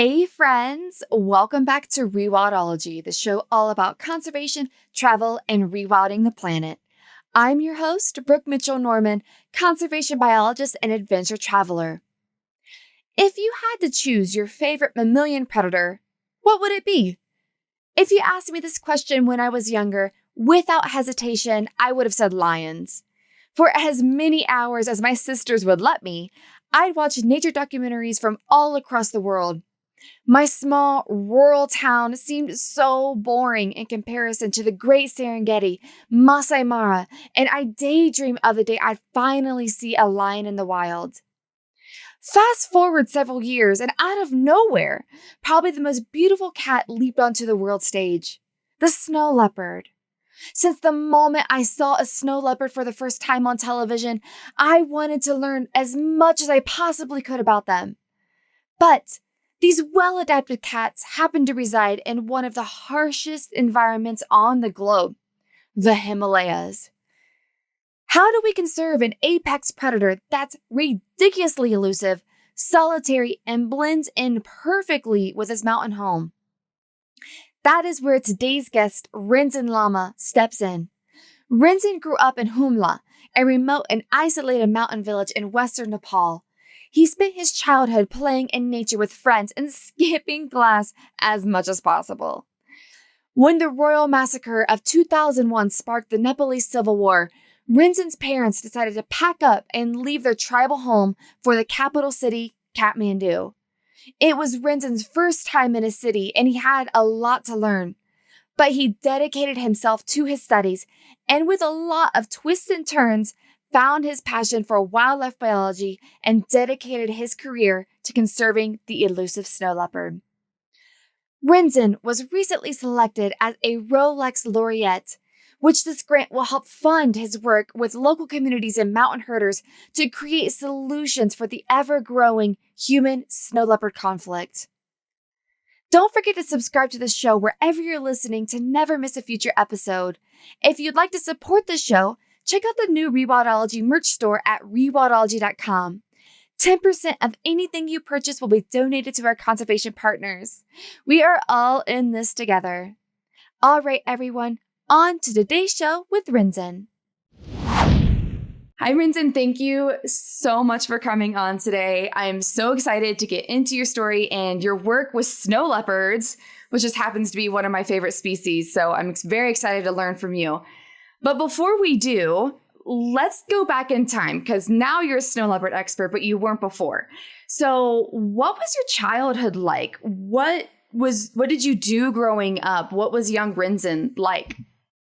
Hey friends, welcome back to Rewildology, the show all about conservation, travel, and rewilding the planet. I'm your host, Brooke Mitchell-Norman, conservation biologist and adventure traveler. If you had to choose your favorite mammalian predator, what would it be? If you asked me this question when I was younger, without hesitation, I would have said lions. For as many hours as my sisters would let me, I'd watch nature documentaries from all across the world. My small rural town seemed so boring in comparison to the Great Serengeti, Masai Mara, and I daydream of the day I'd finally see a lion in the wild. Fast forward several years, and out of nowhere, probably the most beautiful cat leaped onto the world stage, the snow leopard. Since the moment I saw a snow leopard for the first time on television, I wanted to learn as much as I possibly could about them. But these well-adapted cats happen to reside in one of the harshest environments on the globe, the Himalayas. How do we conserve an apex predator that's ridiculously elusive, solitary, and blends in perfectly with his mountain home? That is where today's guest, Rinzin Lama, steps in. Rinzin grew up in Humla, a remote and isolated mountain village in Western Nepal. He spent his childhood playing in nature with friends and skipping class as much as possible. When the Royal Massacre of 2001 sparked the Nepalese Civil War, Rinzin's parents decided to pack up and leave their tribal home for the capital city, Kathmandu. It was Rinzin's first time in a city, and he had a lot to learn. But he dedicated himself to his studies, and with a lot of twists and turns, found his passion for wildlife biology and dedicated his career to conserving the elusive snow leopard. Rinzin was recently selected as a Rolex Laureate, which this grant will help fund his work with local communities and mountain herders to create solutions for the ever-growing human-snow leopard conflict. Don't forget to subscribe to the show wherever you're listening to never miss a future episode. If you'd like to support the show, check out the new Rewildology merch store at rewildology.com. 10% of anything you purchase will be donated to our conservation partners. We are all in this together. All right, everyone, on to today's show with Rinzin. Hi, Rinzin. Thank you so much for coming on today. I'm so excited to get into your story and your work with snow leopards, which just happens to be one of my favorite species. So I'm very excited to learn from you. But before we do, let's go back in time, because now you're a snow leopard expert, but you weren't before. So what was your childhood like? What did you do growing up? What was young Rinzin like?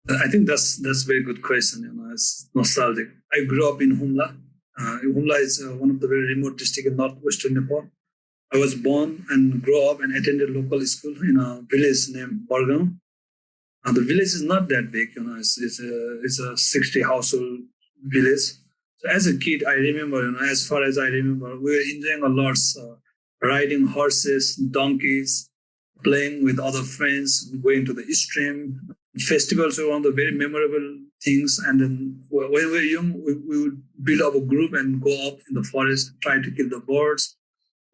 I think that's a very good question. It's nostalgic. I grew up in Humla. Humla is one of the very remote districts in northwestern Nepal. I was born and grew up and attended local school in a village named Gurung. The village is not that big, it's a 60 household village. So as a kid, I remember, as far as I remember, we were enjoying a lot, riding horses, donkeys, playing with other friends, going to the stream. Festivals were one of the very memorable things. And then when we were young, we would build up a group and go up in the forest, try to kill the birds.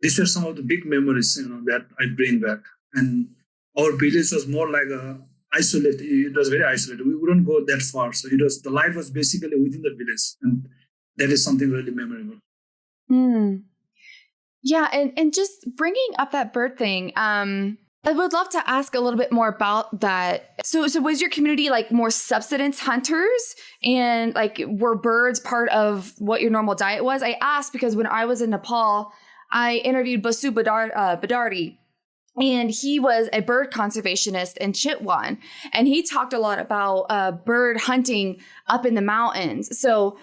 These were some of the big memories, that I bring back. And our village was more like isolated. It was very isolated. We wouldn't go that far. So the life was basically within the village. And that is something really memorable. Yeah. And just bringing up that bird thing, I would love to ask a little bit more about that. So was your community like more subsistence hunters, and like were birds part of what your normal diet was? I asked because when I was in Nepal, I interviewed Basu Badardi, and he was a bird conservationist in Chitwan, and he talked a lot about bird hunting up in the mountains. So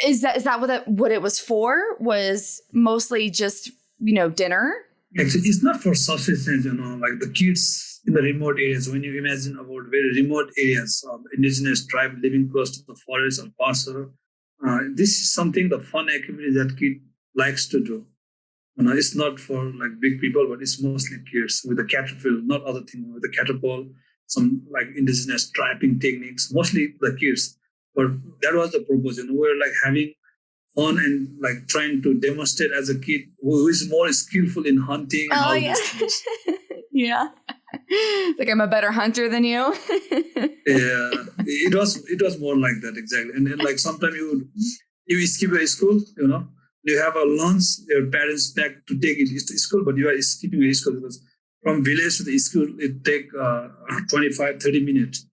is that what it was for? Was mostly just, dinner? Actually, it's not for subsistence, like the kids in the remote areas. When you imagine about very remote areas of indigenous tribe living close to the forest or pasture, this is something, the fun activity that kid likes to do. It's not for like big people, but it's mostly kids with the caterpillar, not other things, with the caterpillar, some like indigenous trapping techniques, mostly the kids. But that was the purpose. We were like having fun and like trying to demonstrate as a kid who is more skillful in hunting and all these things. Yeah. Like I'm a better hunter than you. Yeah, it was more like that, exactly. And then like sometimes you skip a school, you have a lunch, your parents pack to take it to school, but you are skipping a school because from village to the school it take 25-30 minutes.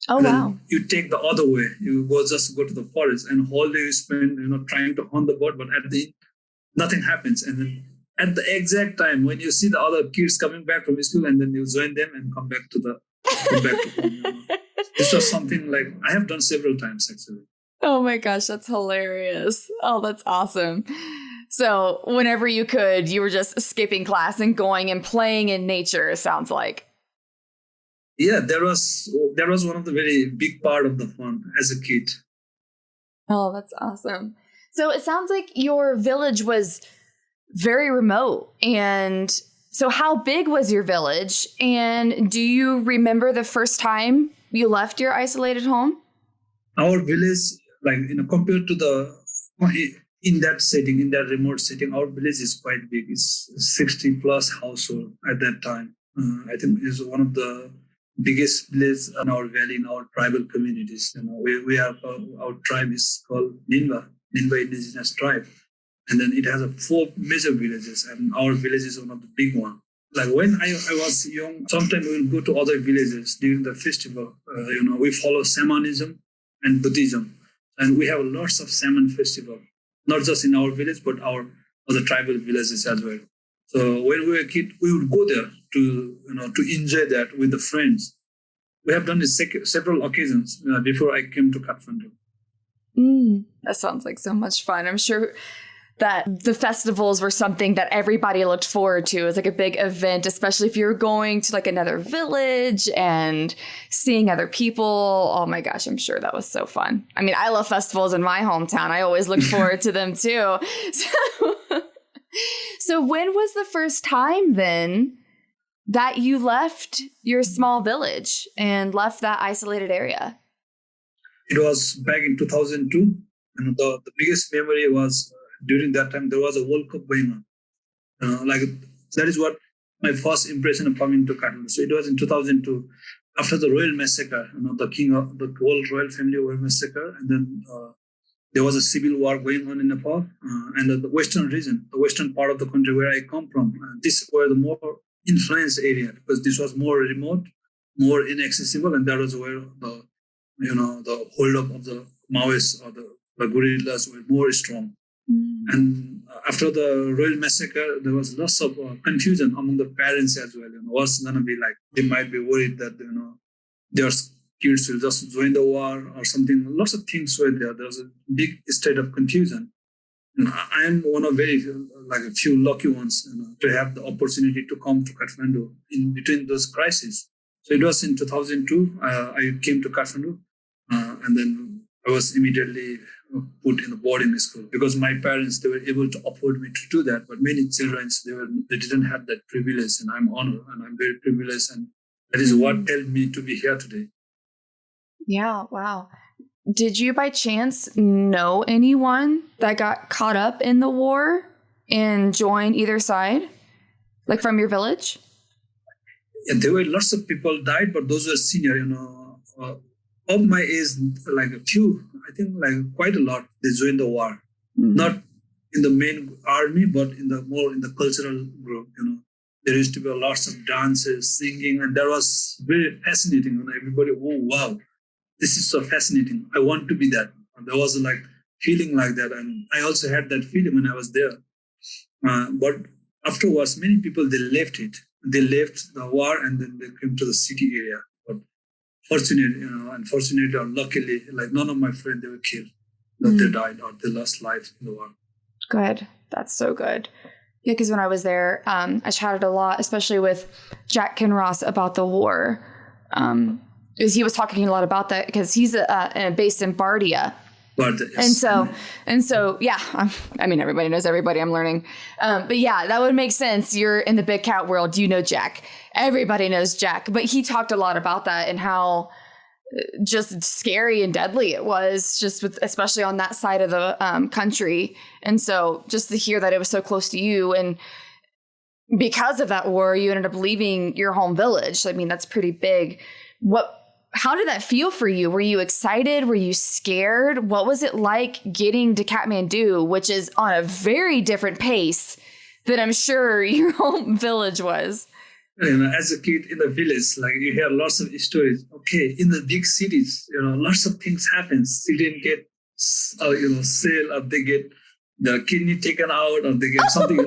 Oh, and then wow. you take the other way. You go to the forest and whole day you spend trying to hunt the bird, but at the end nothing happens. And then at the exact time when you see the other kids coming back from school, and then you join them and come back to home. This was something like I have done several times actually. Oh my gosh, that's hilarious. Oh, that's awesome. So whenever you could, you were just skipping class and going and playing in nature, it sounds like. Yeah, that was one of the very big part of the fun as a kid. Oh, that's awesome. So it sounds like your village was very remote. And so how big was your village? And do you remember the first time you left your isolated home? Our village, like compared to in that remote setting, our village is quite big. It's 60 plus household at that time. I think it's one of the biggest villages in our valley, in our tribal communities. We have our tribe is called Ninva Indigenous Tribe, and then it has 4 major villages, and our village is one of the big one. Like when I was young, sometimes we will go to other villages during the festival. We follow shamanism and Buddhism, and we have lots of shaman festival, not just in our village but our other tribal villages as well. So when we were a kid, we would go there to enjoy that with the friends. We have done this several occasions before I came to Kathmandu. That sounds like so much fun. I'm sure that the festivals were something that everybody looked forward to. It was like a big event, especially if you're going to like another village and seeing other people. Oh my gosh, I'm sure that was so fun. I mean, I love festivals in my hometown. I always look forward to them too. So when was the first time then that you left your small village and left that isolated area? It was back in 2002. And the biggest memory was during that time, there was a World Cup going on. That is what my first impression of coming to Kathmandu. So it was in 2002, after the Royal Massacre, the king of the whole royal family were massacred. And then there was a civil war going on in Nepal. And the western region, the western part of the country where I come from, this were the more influenced area because this was more remote, more inaccessible. And that was where the hold up of the Maoists or the guerrillas were more strong. And after the Royal Massacre, there was lots of confusion among the parents as well. What's going to be like? They might be worried that their kids will just join the war or something. Lots of things were there. There was a big state of confusion. And I am one of a few lucky ones to have the opportunity to come to Kathmandu in between those crises. So it was in 2002. I came to Kathmandu, and then I was immediately put in a boarding school because my parents, they were able to afford me to do that. But many children, they didn't have that privilege, and I'm honored and I'm very privileged, and that is what helped me to be here today. Yeah, wow. Did you by chance know anyone that got caught up in the war and joined either side, like from your village? Yeah, there were lots of people died, but those were senior, of my age, like a few, I think like quite a lot, they joined the war. Not in the main army, but in the cultural group, There used to be lots of dances, singing, and that was very fascinating. Everybody, oh, wow, this is so fascinating. I want to be that. And there was like feeling like that. And I also had that feeling when I was there. But afterwards, many people, they left it. They left the war and then they came to the city area. But unfortunately or luckily, like none of my friends, they were killed. They died or they lost life in the war. Good. That's so good. Yeah, because when I was there, I chatted a lot, especially with Jack Kinross about the war. Because he was talking a lot about that because he's based in Bardia. Bardia, yes. And so, yeah, I mean, everybody knows everybody. I'm learning. But yeah, that would make sense. You're in the big cat world. You know Jack. Everybody knows Jack. But he talked a lot about that and how just scary and deadly it was, just with, especially on that side of the country. And so just to hear that it was so close to you, and because of that war, you ended up leaving your home village. I mean, that's pretty big. How did that feel for you? Were you excited? Were you scared? What was it like getting to Kathmandu, which is on a very different pace than I'm sure your home village was? As a kid in the village, like you hear lots of stories. Okay, in the big cities, lots of things happen. Children get, sale, or they get their kidney taken out, or they get something.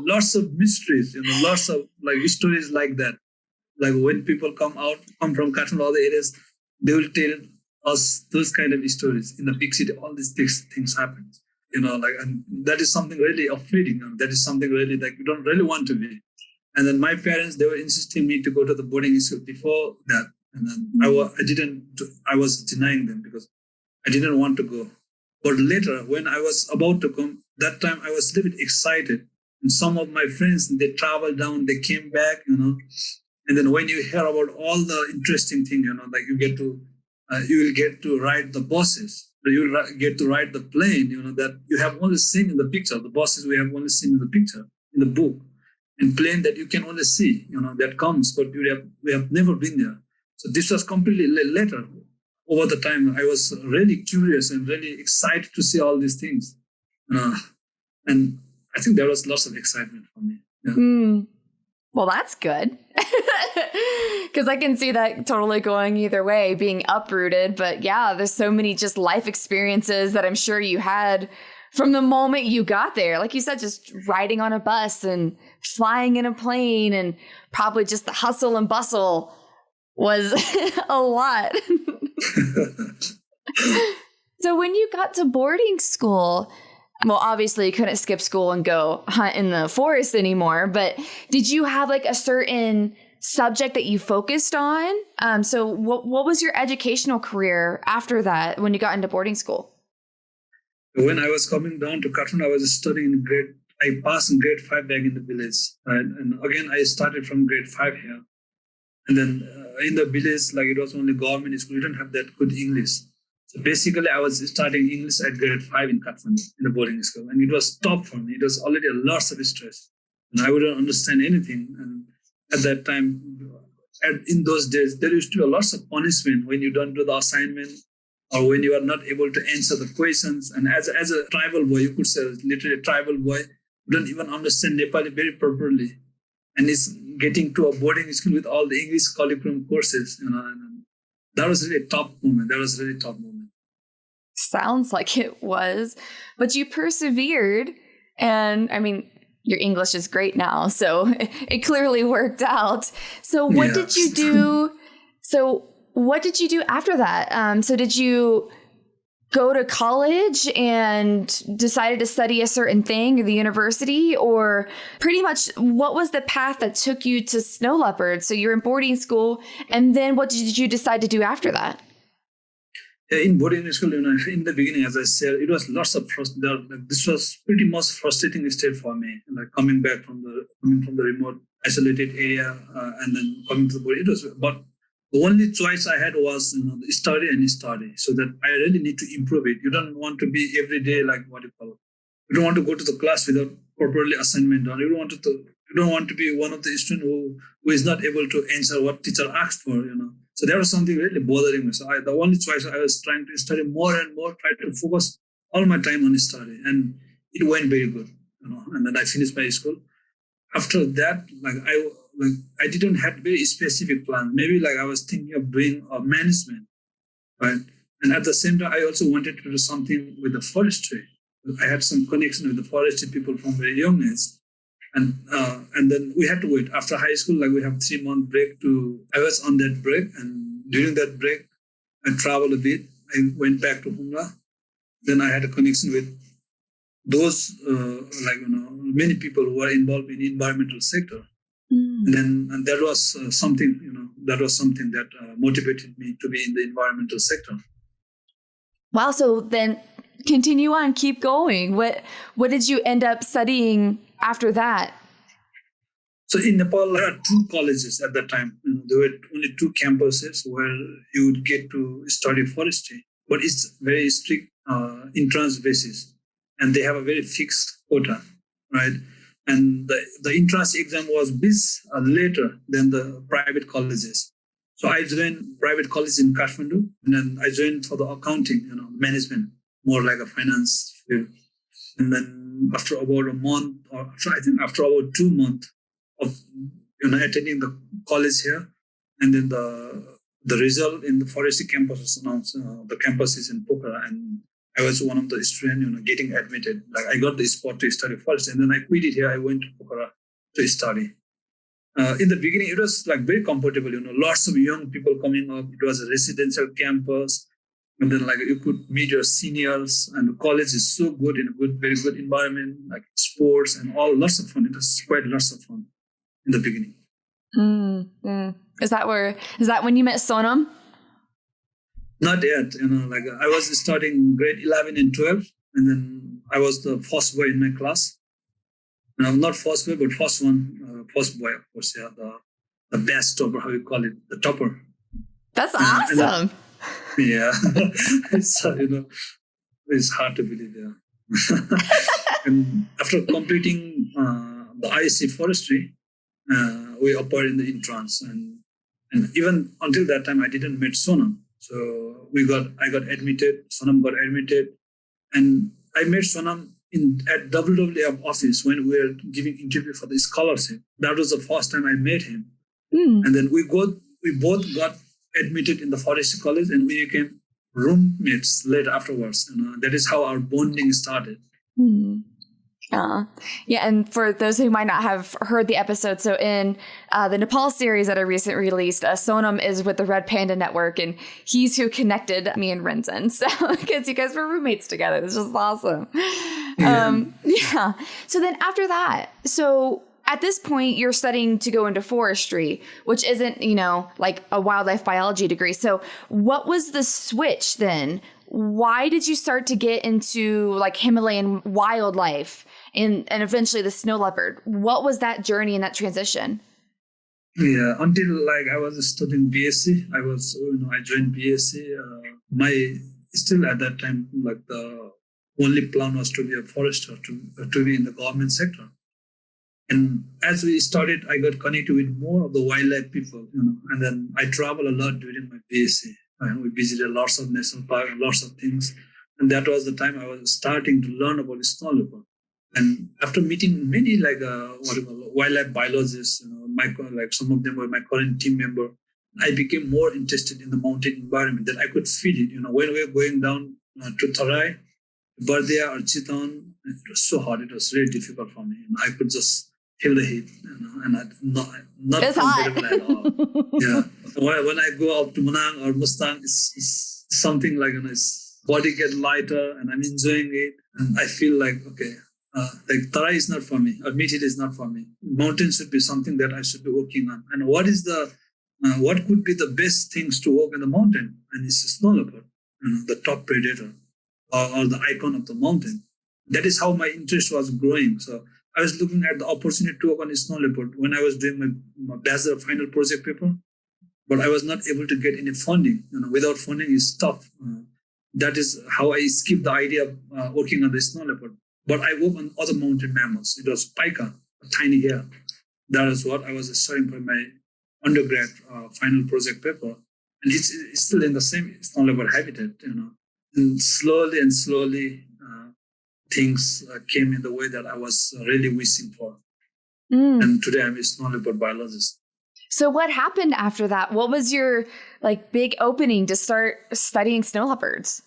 Lots of mysteries. Lots of like stories like that. Like when people come from Kathmandu, all the areas, they will tell us those kind of stories. In the big city, all these things happen. And that is something really afraid. That is something really like you don't really want to be. And then my parents, they were insisting me to go to the boarding school before that. And then I was denying them because I didn't want to go. But later, when I was about to come, that time I was a little bit excited. And some of my friends, they traveled down, they came back, And then when you hear about all the interesting things, like you will get to ride the buses, you will get to ride the plane, that you have only seen in the picture. The buses we have only seen in the picture, in the book. And plane that you can only see, that comes, but we have never been there. So this was completely later. Over the time, I was really curious and really excited to see all these things. And I think there was lots of excitement for me. Yeah. Well, that's good. Because I can see that totally going either way, being uprooted. But yeah, there's so many just life experiences that I'm sure you had from the moment you got there. Like you said, just riding on a bus and flying in a plane, and probably just the hustle and bustle was a lot. So when you got to boarding school, well, obviously you couldn't skip school and go hunt in the forest anymore, but did you have like a certain subject that you focused on? So what was your educational career after that when you got into boarding school? When I was coming down to Kathmandu, I was studying I passed in grade 5 back in the village. Right? And again, I started from grade 5 here. And then in the village, like it was only government school, you don't have that good English. So basically, I was studying English at grade 5 in Kathmandu, in the boarding school. And it was tough for me. It was already a lot of stress. And I wouldn't understand anything. And at that time, in those days, there used to be lots of punishment when you don't do the assignment, or when you are not able to answer the questions. And as a tribal boy, you could say literally a tribal boy, who don't even understand Nepali very properly, and is getting to a boarding school with all the English curriculum courses, and that was really a tough moment. Sounds like it was, but you persevered, and I mean, your English is great now, so it clearly worked out. So what did you do? What did you do after that? So did you go to college and decided to study a certain thing at the university, or pretty much what was the path that took you to Snow Leopard? So you're in boarding school, and then what did you decide to do after that? In boarding school, in the beginning, as I said, it was lots of this was pretty much frustrating state for me, like coming from the remote, isolated area, and then coming to the boarding. But the only choice I had was study and study, so that I really need to improve it. You don't want to be every day like you don't want to go to the class without properly assignment done. You don't want to be one of the students who is not able to answer what teacher asked for. So there was something really bothering me. So the only choice, I was trying to study more and more, try to focus all my time on study, and it went very good. And then I finished my school. After that, I didn't have very specific plan. Maybe I was thinking of doing management, right? And at the same time, I also wanted to do something with the forestry. I had some connection with the forestry people from very young age. And then we had to wait. After high school, we have 3-month break I was on that break. And during that break, I traveled a bit. I went back to Humla. Then I had a connection with those, many people who are involved in the environmental sector. And that was something that motivated me to be in the environmental sector. Wow. So then continue on, keep going. What did you end up studying after that? So in Nepal, there are two colleges at that time. There were only two campuses where you would get to study forestry, but it's very strict entrance basis, and they have a very fixed quota, right? And the entrance exam was bit later than the private colleges. So I joined private college in Kathmandu, and then I joined for the accounting, management, more like a finance field. And then after about a month, or after about 2 months of attending the college here, and then the result in the forestry campus was announced. The campus is in Pokhara, and I was one of the students, getting admitted. Like I got the spot to study first, and then I quit it here. I went to Pokhara to study. In the beginning, it was like very comfortable. Lots of young people coming up. It was a residential campus, and then like you could meet your seniors. And the college is so good, in a very good environment, like sports and all, lots of fun. It was quite lots of fun in the beginning. Is that when you met Sonam? Not yet. Like I was studying grade 11 and 12, and then I was the first boy in my class. Not first boy, but first boy, of course. Yeah, the best topper, how you call it, the topper. That's awesome. Yeah, it's it's hard to believe. Yeah, and after completing the ISC forestry, we appeared in the entrance, and even until that time, I didn't meet Sonam. So I got admitted. Sonam got admitted, and I met Sonam at WWF office when we were giving interview for the scholarship. That was the first time I met him, and then we both got admitted in the forestry college, and we became roommates later afterwards. That is how our bonding started. Yeah, and for those who might not have heard the episode, so in the Nepal series that I recently released, Sonam is with the Red Panda Network, and he's who connected me and Rinzin. So because you guys were roommates together, this is awesome. Yeah. So then after that, so at this point, you're studying to go into forestry, which isn't, like a wildlife biology degree. So what was the switch then? Why did you start to get into like Himalayan wildlife and eventually the snow leopard? What was that journey and that transition? Yeah, until like I was studying BSc, I joined BSc. Still at that time, like the only plan was to be a forester, to be in the government sector. And as we started, I got connected with more of the wildlife people, and then I travel a lot during my BSc. We visited lots of national parks and lots of things. And that was the time I was starting to learn about snow leopard. And after meeting many wildlife biologists, some of them were my current team member, I became more interested in the mountain environment that I could feel it. When we were going down to Tarai, Bardia or Chitan, it was so hot. It was really difficult for me. I could just feel the heat, and not comfortable at all. Yeah. When I go up to Manang or Mustang, it's something like his body gets lighter, and I'm enjoying it. And I feel like, okay, like Tarai is not for me, or Meat is not for me. Mountain should be something that I should be working on. And what could be the best things to work in the mountain? And it's a snow leopard, the top predator, or the icon of the mountain. That is how my interest was growing. So I was looking at the opportunity to work on a snow leopard when I was doing my bachelor final project paper, but I was not able to get any funding. Without funding is tough. That is how I skipped the idea of working on the snow leopard. But I work on other mountain mammals. It was pika, a tiny hare. That is what I was studying for my undergrad final project paper. And it's still in the same snow leopard habitat, And slowly, things came in the way that I was really wishing for. And today I'm a snow leopard biologist. So what happened after that? What was your big opening to start studying snow leopards?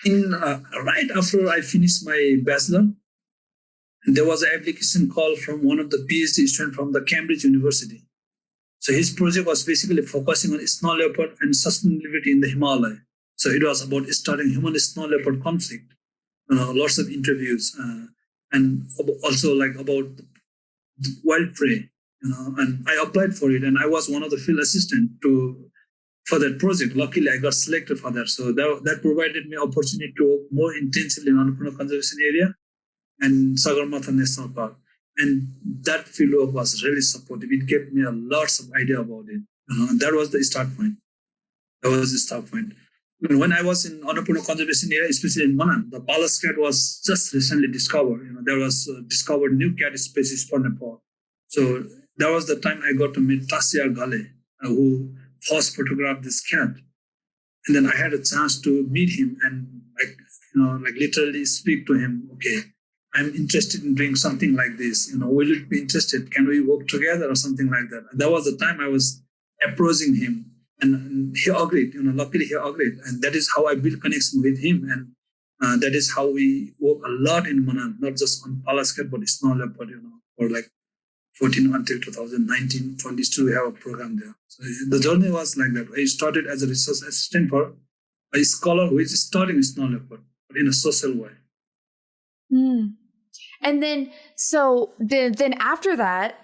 Right after I finished my bachelor, there was an application call from one of the PhD students from the Cambridge University. So his project was basically focusing on snow leopard and sustainability in the Himalayas. So it was about starting human-snow leopard conflict. Lots of interviews, and also about wild prey. And I applied for it, and I was one of the field assistant for that project. Luckily, I got selected for that. So that provided me opportunity to work more intensively in Annapurna Conservation Area and Sagarmatha National Park. And that fieldwork was really supportive. It gave me a lots of idea about it. And that was the start point. That was the start point. When I was in Annapurna Conservation Area, especially in Manan, the Pallas cat was just recently discovered. There was discovered new cat species for Nepal. So that was the time I got to meet Tasia Gale, who first photographed this cat. And then I had a chance to meet him and literally speak to him. Okay, I'm interested in doing something like this. Will you be interested? Can we work together or something like that? And that was the time I was approaching him, and he agreed. Luckily he agreed, and that is how I built connection with him, and that is how we work a lot in Manan, not just on Pallas cat but Snow Leopard. For like 14 until 2019, 22, we have a program there. So the journey was like that. I started as a research assistant for a scholar who is studying Snow Leopard, but in a social way. And then, then after that,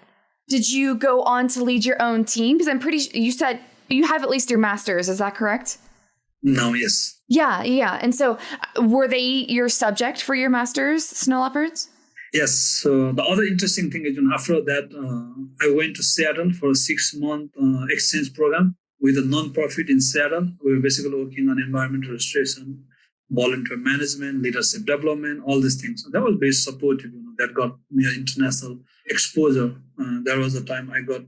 did you go on to lead your own team? Because I'm pretty sure you said you have at least your master's. Is that correct? No, yes. Yeah. And so were they your subject for your master's, Snow Leopards? Yes. So the other interesting thing is after that, I went to Seattle for a 6-month exchange program with a non-profit in Seattle. We were basically working on environmental restoration, volunteer management, leadership development, all these things. So that was very supportive. That got me an international exposure. That was the time I got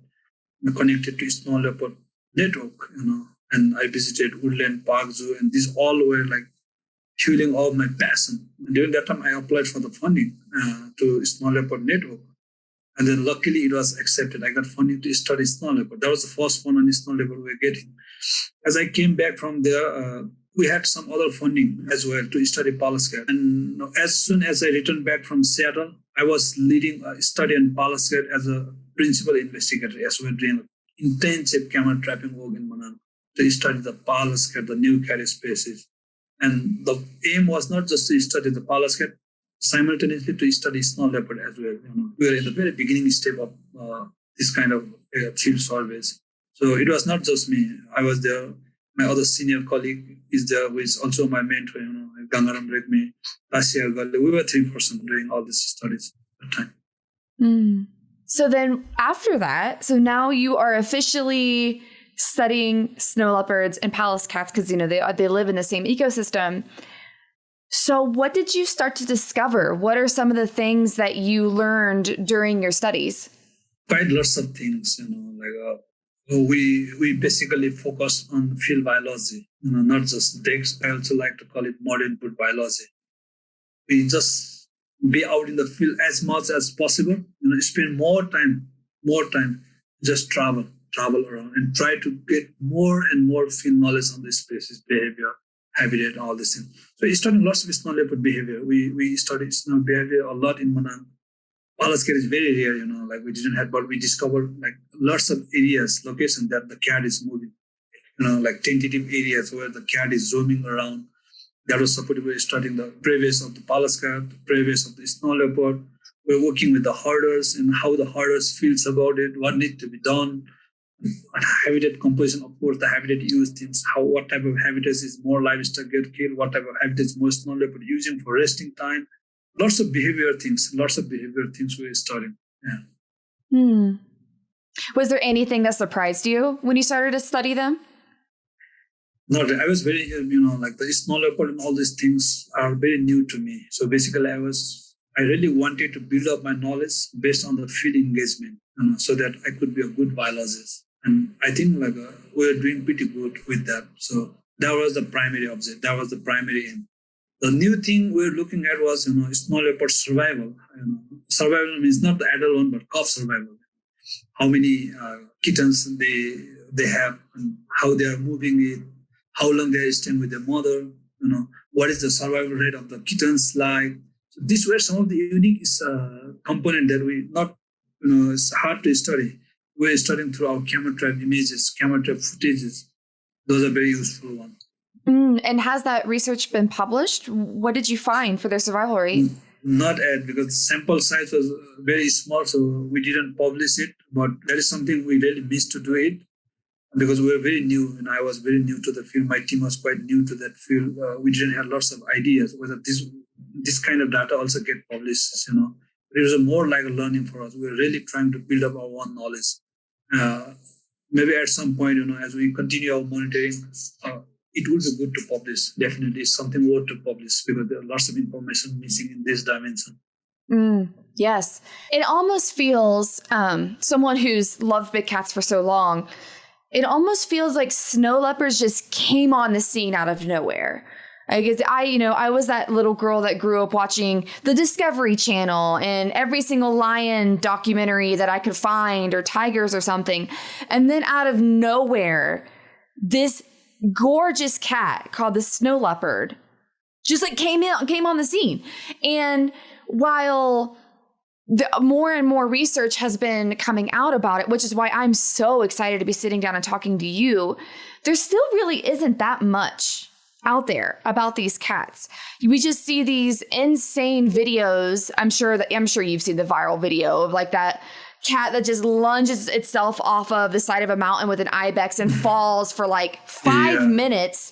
connected to Snow Leopard network, and I visited Woodland Park Zoo, and these all were like fueling all my passion. During that time, I applied for the funding to Snow Leopard network. And then luckily it was accepted. I got funding to study Snow Leopard. That was the first one on Snow Leopard we were getting. As I came back from there, we had some other funding as well to study Pallas cat. And as soon as I returned back from Seattle, I was leading a study on Pallas cat as a principal investigator as we were doing intensive camera trapping work in Manan to study the Pallas cat, the new cat species. And the aim was not just to study the Pallas cat, simultaneously to study Snow Leopard as well. We were in the very beginning step of this kind of field surveys. So it was not just me. I was there. My other senior colleague is there, who is also my mentor, Gangaram Regmi, Tasia Gale. We were 3 persons doing all these studies at the time. So then after that, so now you are officially studying snow leopards and Pallas cats because, they live in the same ecosystem. So what did you start to discover? What are some of the things that you learned during your studies? Quite lots of things, we basically focus on field biology, not just digs. I also like to call it modern food biology. We just be out in the field as much as possible, spend more time, just travel around and try to get more and more field knowledge on the species, behavior, habitat, all these things. So studying lots of snow leopard behavior. We studied snow behavior a lot in Manan. Pallas cat is very rare, we didn't have, but we discovered lots of areas, locations that the cat is moving, tentative areas where the cat is roaming around. That was supported by studying the previous of the Pallas cat, the previous of the snow leopard. We're working with the herders and how the herders feels about it, what needs to be done. And habitat composition, of course, the habitat use things, what type of habitats is more livestock get killed, what type of habitats more snow leopard using for resting time. Lots of behavior things we're studying. Yeah. Was there anything that surprised you when you started to study them? No, I was very, the snow leopard and all these things are very new to me. So basically I really wanted to build up my knowledge based on the field engagement, so that I could be a good biologist. And I think we were doing pretty good with that. So that was the primary object. That was the primary aim. The new thing we're looking at was, snow leopard survival. Survival means not the adult one, but calf survival. How many kittens they have, and how they are moving it, how long they are staying with their mother. What is the survival rate of the kittens like? So these were some of the unique components that we not, it's hard to study. We're studying through our camera trap images, camera trap footages. Those are very useful ones. And has that research been published? What did you find for their survival rate? Not yet, because the sample size was very small, so we didn't publish it. But that is something we really missed to do it, because we were very new, and I was very new to the field. My team was quite new to that field. We didn't have lots of ideas whether this kind of data also get published, It was more like a learning for us. We were really trying to build up our own knowledge. Maybe at some point, as we continue our monitoring, it will be good to publish. Definitely, it's something worth to publish because there are lots of information missing in this dimension. Yes. It almost feels, someone who's loved big cats for so long, it almost feels like snow leopards just came on the scene out of nowhere. I was that little girl that grew up watching the Discovery Channel and every single lion documentary that I could find, or tigers or something. And then out of nowhere, this gorgeous cat called the snow leopard just like came on the scene. And while more and more research has been coming out about it, which is why I'm so excited to be sitting down and talking to you, there still really isn't that much out there about these cats. We just see these insane videos. I'm sure you've seen the viral video of like that cat that just lunges itself off of the side of a mountain with an ibex and falls for like 5 minutes,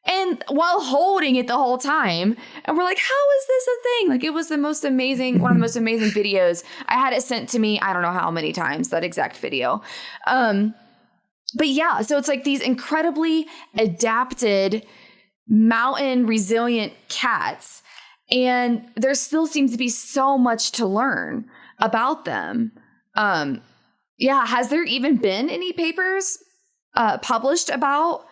and while holding it the whole time. And we're like, how is this a thing? Like, it was one of the most amazing videos. I had it sent to me, I don't know how many times, that exact video. But yeah, so it's like these incredibly adapted mountain resilient cats, and there still seems to be so much to learn about them. Has there even been any papers published about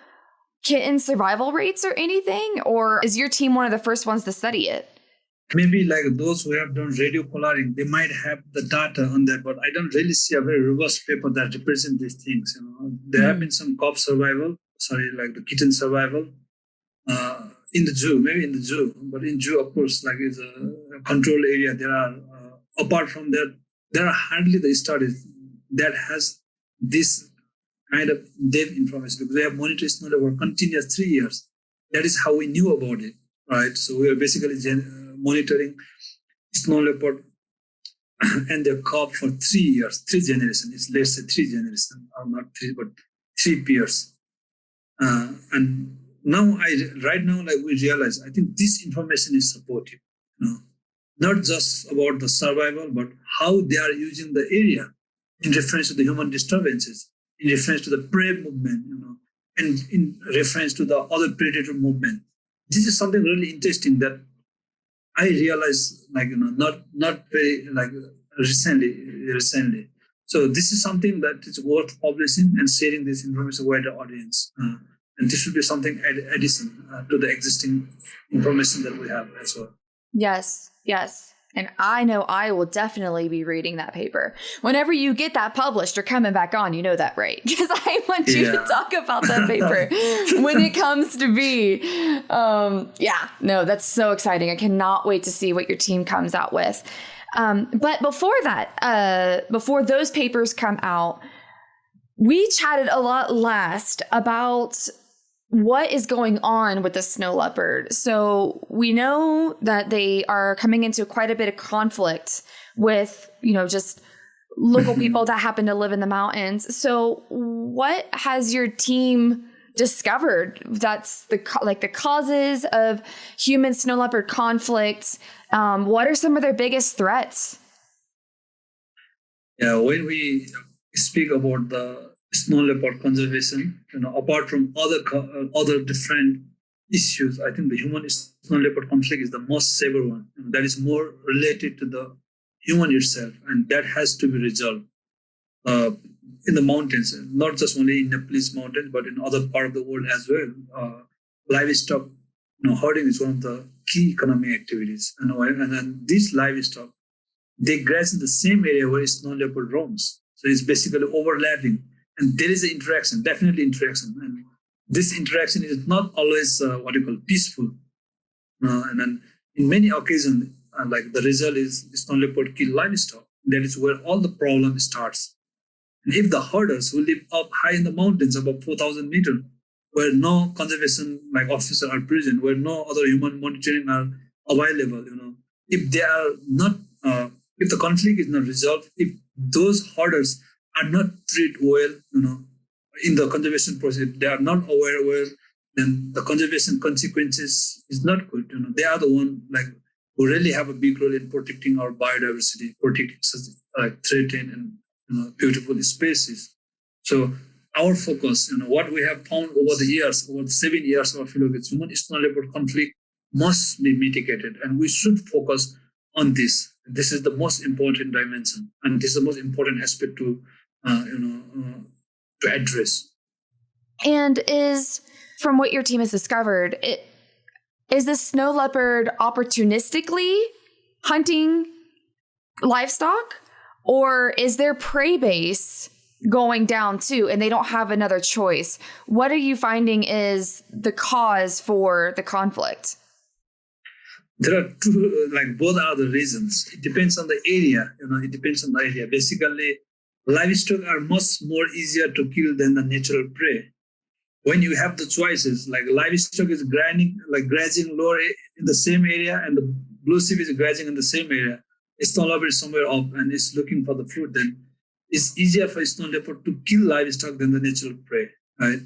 kitten survival rates or anything, or is your team one of the first ones to study it? Maybe like those who have done radio collaring, they might have the data on that, but I don't really see a very robust paper that represents these things. There have been some like the kitten survival in the zoo, but in zoo, of course, like it's a controlled area. There are, apart from that, there are hardly the studies that has this kind of depth information, because we have monitored snow leopard continuous 3 years. That is how we knew about it, right? So we are basically monitoring snow leopard and their cub for 3 years, 3 generations. Let's say 3 generations, or not 3, but 3 peers. And now, we realize, I think this information is supportive, not just about the survival, but how they are using the area in reference to the human disturbances, in reference to the prey movement, and in reference to the other predator movement. This is something really interesting that I realized, not very recently. So this is something that is worth publishing and sharing this information with the audience. And this should be something addition to the existing information that we have as well. Yes. And I know I will definitely be reading that paper. Whenever you get that published or coming back on, you know that, right? Because I want you to talk about that paper when it comes to be. That's so exciting. I cannot wait to see what your team comes out with. But before that, before those papers come out, we chatted a lot last about what is going on with the snow leopard. So we know that they are coming into quite a bit of conflict with, just local people that happen to live in the mountains. So what has your team discovered that's the causes of human snow leopard conflict? What are some of their biggest threats? Yeah, when we speak about the snow leopard conservation, apart from other different issues, I think the human snow leopard conflict is the most severe one. That is more related to the human itself, and that has to be resolved in the mountains, not just only in Nepalese mountains, but in other part of the world as well. Livestock, herding is one of the key economic activities, and then these livestock, they graze in the same area where snow leopard roams. So it's basically overlapping. And there is an interaction, definitely interaction. And this interaction is not always peaceful. And then in many occasions, the result is snow leopard kill livestock. That is where all the problem starts. And if the herders who live up high in the mountains, above 4,000 meters, where no conservation officers are present, where no other human monitoring are available, if they are not, if the conflict is not resolved, if those herders are not treated well, in the conservation process, they are not aware, then the conservation consequences is not good. They are the one who really have a big role in protecting our biodiversity, protecting such threatened and beautiful species. So our focus, what we have found over the years, over the 7 years of our field, human snow leopard conflict must be mitigated, and we should focus on this. This is the most important dimension, and this is the most important aspect to address. And from what your team has discovered, is the snow leopard opportunistically hunting livestock, or is their prey base going down too and they don't have another choice? What are you finding is the cause for the conflict? There are two, both are the reasons. It depends on the area, it depends on the area. Basically, livestock are much more easier to kill than the natural prey. When you have the choices, like livestock is grazing lower in the same area and the blue sheep is grazing in the same area, snow leopard is somewhere up and is looking for the food, then it's easier for snow leopard to kill livestock than the natural prey, right?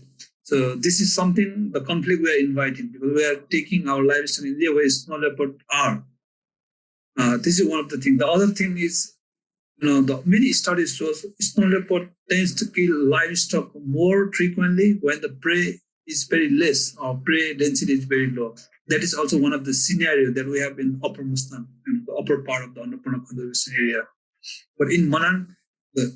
So this is something, the conflict we are inviting, because we are taking our livestock in the way snow leopard are. This is one of the things. The other thing is, the many studies show snow leopard tends to kill livestock more frequently when the prey is very less or prey density is very low. That is also one of the scenarios that we have in Upper Muslim, the upper part of the Annapurna conservation area. But in Manan, the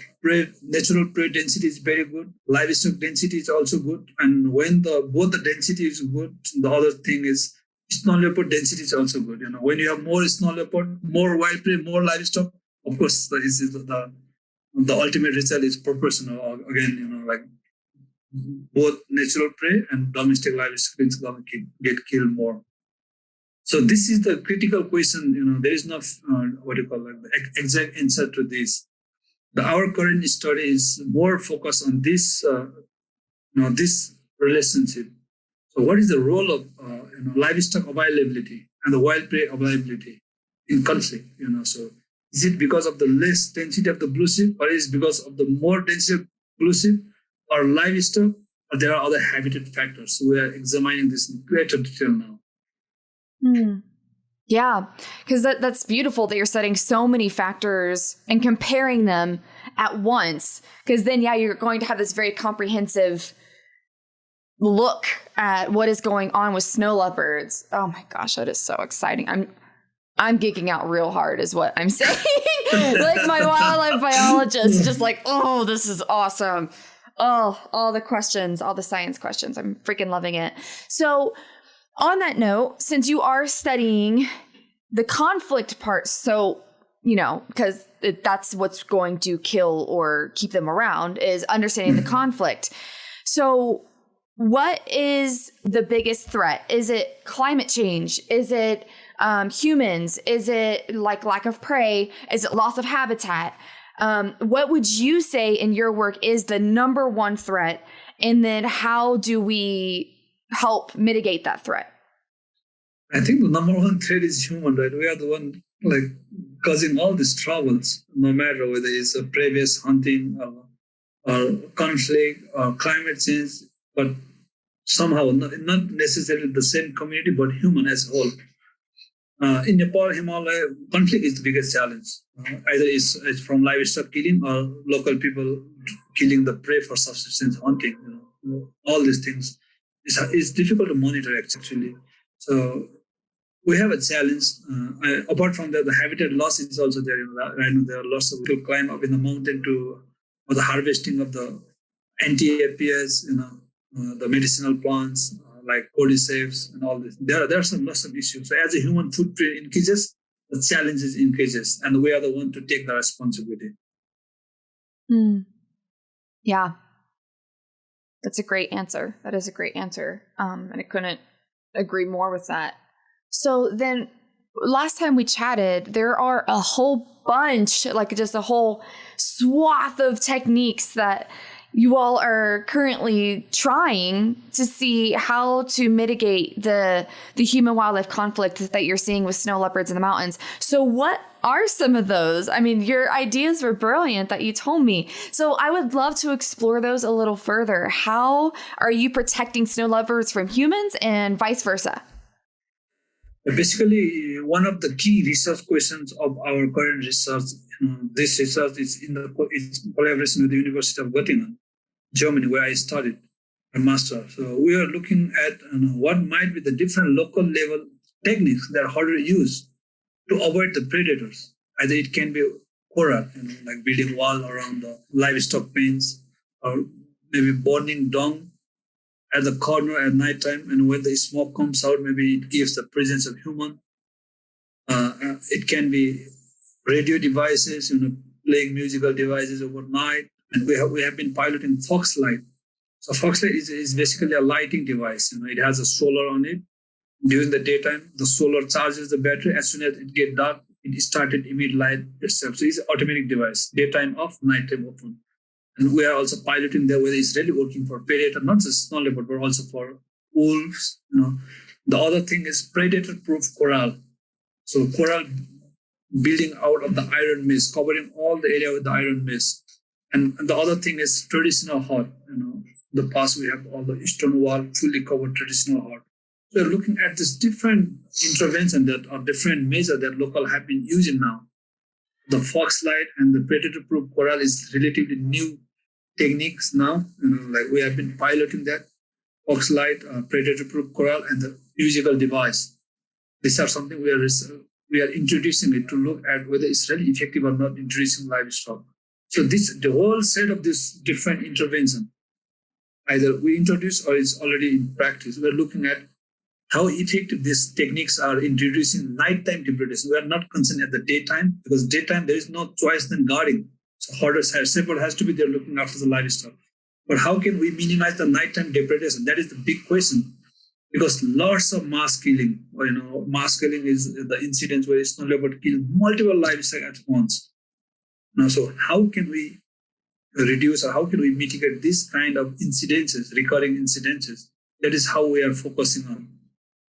natural prey density is very good. Livestock density is also good. And when both the density is good, the other thing is snow leopard density is also good. When you have more snow leopard, more wild prey, more livestock, of course, the ultimate result is proportional. Again, both natural prey and domestic livestock is going to get killed more. So this is the critical question. There is no the exact answer to this. Our current study is more focused on this, this relationship. So, what is the role of livestock availability and the wild prey availability in conflict? So is it because of the less density of the blue sheep, or is it because of the more density of blue sheep or livestock, or there are other habitat factors? So we are examining this in greater detail now. Yeah, because that's beautiful that you're studying so many factors and comparing them at once. Because then, you're going to have this very comprehensive look at what is going on with snow leopards. Oh my gosh, that is so exciting. I'm geeking out real hard is what I'm saying. Like my wildlife biologist, just like, oh, this is awesome. Oh, all the questions, all the science questions. I'm freaking loving it. So on that note, since you are studying the conflict part, so, because that's what's going to kill or keep them around is understanding the conflict. So what is the biggest threat? Is it climate change? Is it humans? Is it lack of prey? Is it loss of habitat? What would you say in your work is the number one threat? And then how do we help mitigate that threat? I think the number one threat is human, right? We are the one causing all these troubles, no matter whether it's a previous hunting or conflict or climate change, but somehow not necessarily the same community, but human as a whole. In Nepal, Himalaya, conflict is the biggest challenge. Either it's from livestock killing or local people killing the prey for subsistence hunting. All these things. It's difficult to monitor actually. So we have a challenge. Apart from that, the habitat loss is also there. Right now, there are lots of people climb up in the mountain for the harvesting of the anti-APS, the medicinal plants like cordyceps and all this. There are lots of issues. So as a human footprint increases, the challenges increases, and we are the one to take the responsibility. Yeah, that's a great answer. That is a great answer, and I couldn't agree more with that. So then, last time we chatted, there are a whole bunch, just a whole swath of techniques that you all are currently trying to see how to mitigate the human wildlife conflict that you're seeing with snow leopards in the mountains. So what are some of those? I mean, your ideas were brilliant that you told me. So I would love to explore those a little further. How are you protecting snow leopards from humans and vice versa? Basically, one of the key research questions of our current research, this research is it's in collaboration with the University of Göttingen, Germany, where I studied a master. So we are looking at what might be the different local level techniques that are harder to use to avoid the predators. Either it can be coral, like building wall around the livestock pens, or maybe burning dung at the corner at night time, and when the smoke comes out, maybe it gives the presence of human. It can be radio devices, playing musical devices overnight, and we have been piloting Foxlight. So Foxlight is basically a lighting device. It has a solar on it. During the daytime, the solar charges the battery. As soon as it gets dark, it started emit light itself. So it's an automatic device. Daytime off, nighttime open. And we are also piloting there whether it's really working for predator, not just snow leopard, but also for wolves. The other thing is predator-proof coral. So coral building out of the iron mist, covering all the area with the iron mist. And the other thing is traditional hut. The past we have all the eastern wall fully covered traditional hut. So we're looking at this different intervention that are different measures that local have been using now. The Foxlight and the predator-proof coral is relatively new techniques now. Like we have been piloting that Foxlight, predator-proof coral, and the musical device. These are something we are introducing it to look at whether it's really effective or not introducing livestock. So the whole set of this different intervention, either we introduce or it's already in practice. We're looking at how effective these techniques are in reducing nighttime depredation. We are not concerned at the daytime, because daytime there is no choice than guarding. So shepherd has to be there looking after the livestock. But how can we minimize the nighttime depredation? That is the big question. Because lots of mass killing, mass killing is the incidents where snow leopard kill multiple livestock at once. So how can we reduce or how can we mitigate this kind of incidences, recurring incidences? That is how we are focusing on.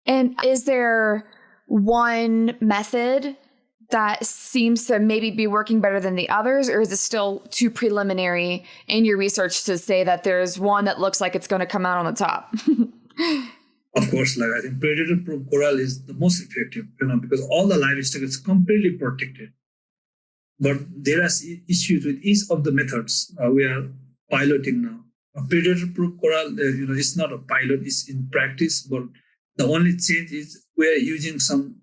And is there one method that seems to maybe be working better than the others, or is it still too preliminary in your research to say that there's one that looks like it's going to come out on the top? Of course, I think predator-proof coral is the most effective, because all the livestock is completely protected. But there are issues with each of the methods we are piloting now. A predator-proof coral, it's not a pilot; it's in practice. But the only change is we are using some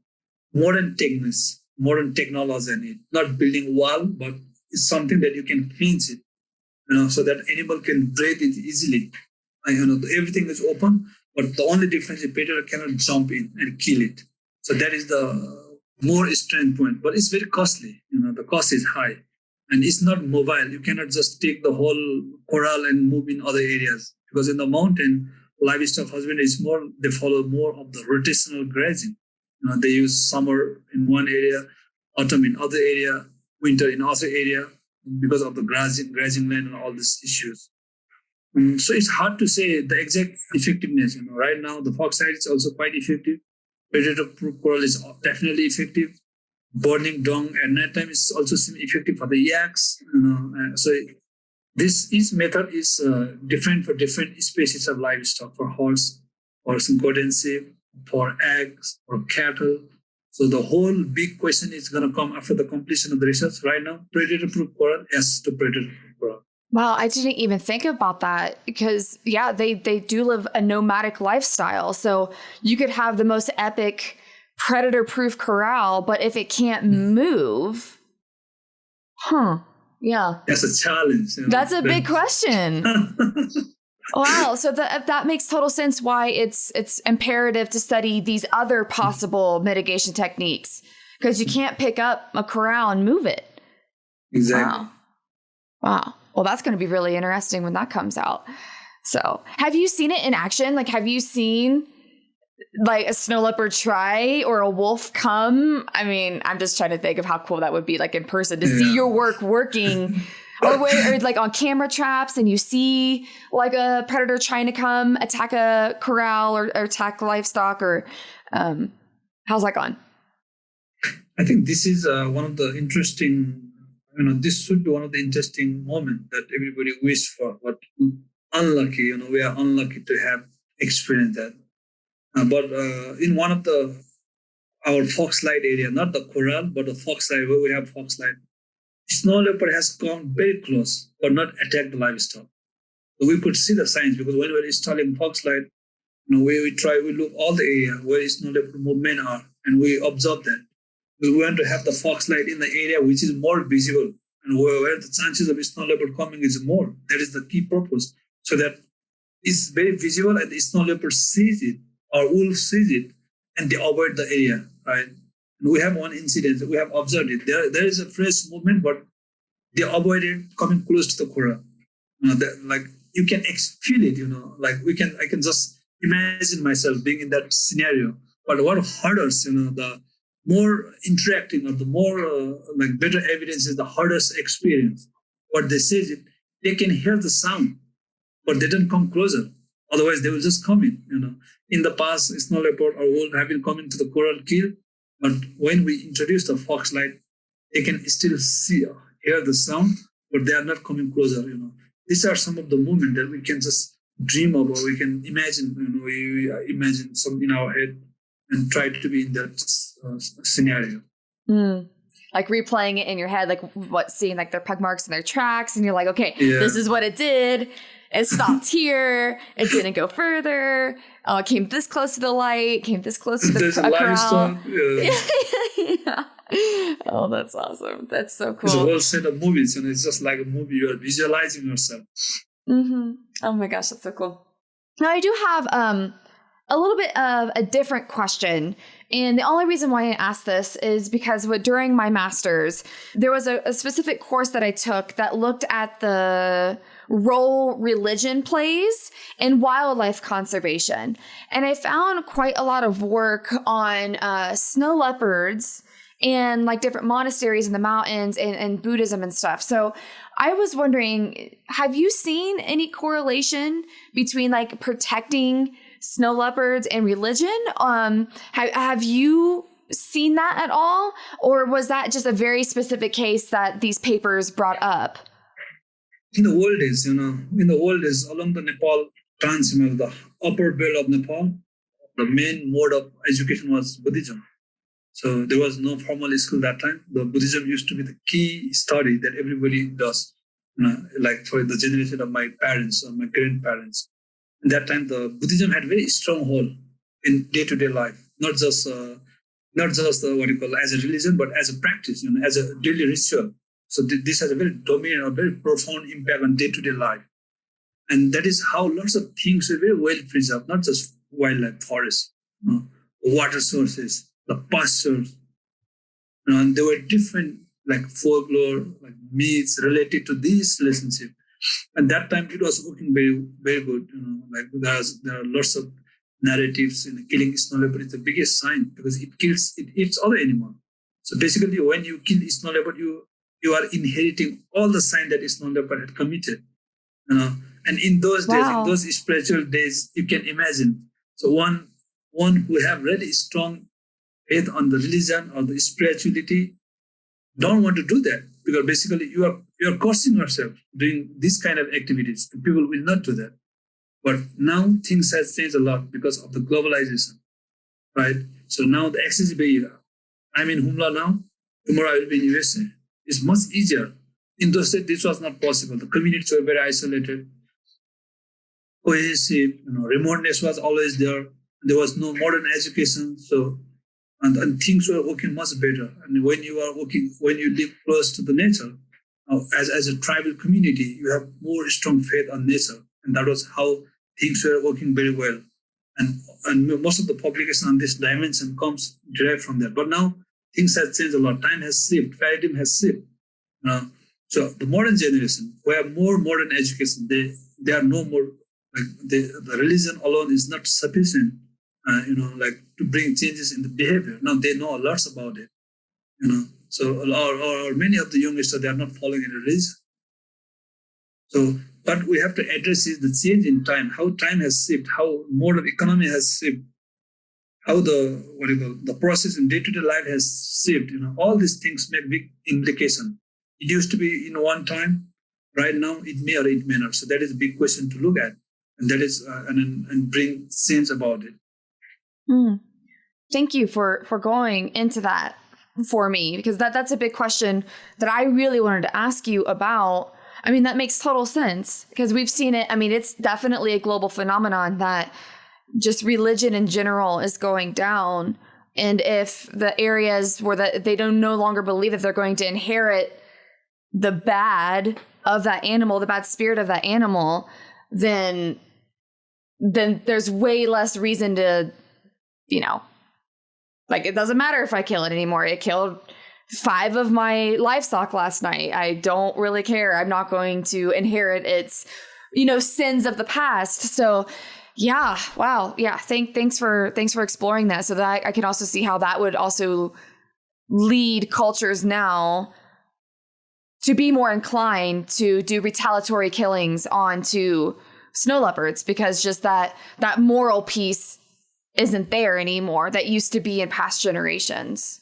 modern techniques, modern technology in it. Not building wall, but it's something that you can fence it, so that animal can breathe it easily. Everything is open, but the only difference is predator cannot jump in and kill it. So that is the more strength point, but it's very costly. The cost is high, and it's not mobile. You cannot just take the whole coral and move in other areas, because in the mountain, livestock husbandry is more. They follow more of the rotational grazing. They use summer in one area, autumn in other area, winter in other area, because of the grazing land and all these issues. So it's hard to say the exact effectiveness. Right now the Foxlight is also quite effective. Predator-proof coral is definitely effective. Burning dung at night time is also effective for the yaks. So each method is different for different species of livestock, for horse, for some goat sheep, for eggs, for cattle. So the whole big question is going to come after the completion of the research. Right now, predator-proof coral, yes to predator-proof coral. Wow, I didn't even think about that, because, they do live a nomadic lifestyle. So you could have the most epic predator-proof corral, but if it can't move, yeah. That's a challenge. That's a big question. Wow. So that makes total sense why it's imperative to study these other possible mitigation techniques, because you can't pick up a corral and move it. Exactly. Wow. Well, that's going to be really interesting when that comes out. So have you seen it in action? Have you seen a snow leopard try or a wolf come? I mean, I'm just trying to think of how cool that would be, in person, to see your work working or on camera traps, and you see a predator trying to come attack a corral or attack livestock, or how's that going? I think this is one of the interesting, this should be one of the interesting moments that everybody wishes for, but unlucky, we are unlucky to have experienced that. But in one of the our foxlight area, not the coral, but the foxlight where we have foxlight. Snow leopard has come very close, but not attacked the livestock. So we could see the signs because when we were installing foxlight, we look all the area where snow leopard movement are, and we observe that. We want to have the foxlight in the area which is more visible and where the chances of snow leopard coming is more. That is the key purpose. So that it's very visible and the snow leopard sees it or wolf sees it and they avoid the area, right? And we have one incident that we have observed it. There is a fresh movement, but they avoided coming close to the coral. Like you can feel it, like I can just imagine myself being in that scenario. But what hurdles, the more interacting or the more like better evidence is the hardest experience. What they say is they can hear the sound, but they don't come closer. Otherwise, they will just come in. In the past, snow leopard or wolf have been coming to the coral kill, but when we introduce the foxlight, they can still hear the sound, but they are not coming closer. These are some of the movements that we can just dream of, or we can imagine. We imagine some in our head and try to be in that scenario. Like replaying it in your head, like seeing like their pug marks and their tracks, and you're like, okay, This is what it did. It stopped here. It didn't go further. Came this close to the light. Came this close to the corral. Yeah. Oh, that's awesome. That's so cool. It's a whole set of movies, and it's just like a movie. You are visualizing yourself. Mm-hmm. Oh my gosh, that's so cool. Now I do have a little bit of a different question. And the only reason why I asked this is because during my master's, there was a specific course that I took that looked at the role religion plays in wildlife conservation. And I found quite a lot of work on snow leopards and like different monasteries in the mountains and Buddhism and stuff. So I was wondering, have you seen any correlation between like protecting snow leopards and religion? Have you seen that at all? Or was that just a very specific case that these papers brought up? In the old days, along the Nepal Trans-Himal, the upper belt of Nepal, the main mode of education was Buddhism. So there was no formal school that time. The Buddhism used to be the key study that everybody does, like for the generation of my parents or my grandparents. At that time, the Buddhism had very strong hold in day-to-day life, not just what you call as a religion, but as a practice, as a daily ritual. So this has a very dominant or very profound impact on day-to-day life. And that is how lots of things are very well preserved, not just wildlife, forests, water sources, the pastures. And there were different like folklore, like myths related to this relationship. And that time it was working very, very good. Like there are lots of narratives. Killing snow leopard is the biggest sign because it eats other animals. So basically, when you kill snow leopard, you are inheriting all the signs that snow leopard had committed. And in those days, in those spiritual days, you can imagine. So one who have really strong faith on the religion or the spirituality don't want to do that because basically you are cursing yourself doing this kind of activities. And people will not do that. But now things have changed a lot because of the globalization, right? So now the accessibility. I'm in Humla now. Tomorrow I will be in USA. It's much easier. In those days, this was not possible. The communities were very isolated, cohesive. Remoteness was always there. There was no modern education, so and things were working much better. And when you live close to the nature, as a tribal community, you have more strong faith on nature, and that was how things were working very well. And most of the publication on this dimension comes derived from that. But now things have changed a lot. Time has shifted. Paradigm has shifted. So the modern generation, who have more modern education, they are no more like the religion alone is not sufficient. Like to bring changes in the behavior. Now they know lots about it. So or many of the youngsters they are not following any religion. So what we have to address is the change in time, how time has shifted, how modern economy has shifted, how the process in day-to-day life has shifted. All these things make big implication. It used to be in one time, right now it may or it may not. So that is a big question to look at, and that is and bring sense about it. Thank you for going into that for me, because that's a big question that I really wanted to ask you about. I mean, that makes total sense because we've seen it. I mean, it's definitely a global phenomenon that just religion in general is going down. And if the areas where they don't no longer believe that they're going to inherit the bad of that animal, the bad spirit of that animal, then there's way less reason to, like, it doesn't matter if I kill it anymore. It killed 5 of my livestock last night. I don't really care. I'm not going to inherit its, sins of the past. So yeah, wow. Yeah. Thanks for exploring that, so that I can also see how that would also lead cultures now to be more inclined to do retaliatory killings onto snow leopards, because just that moral piece isn't there anymore that used to be in past generations.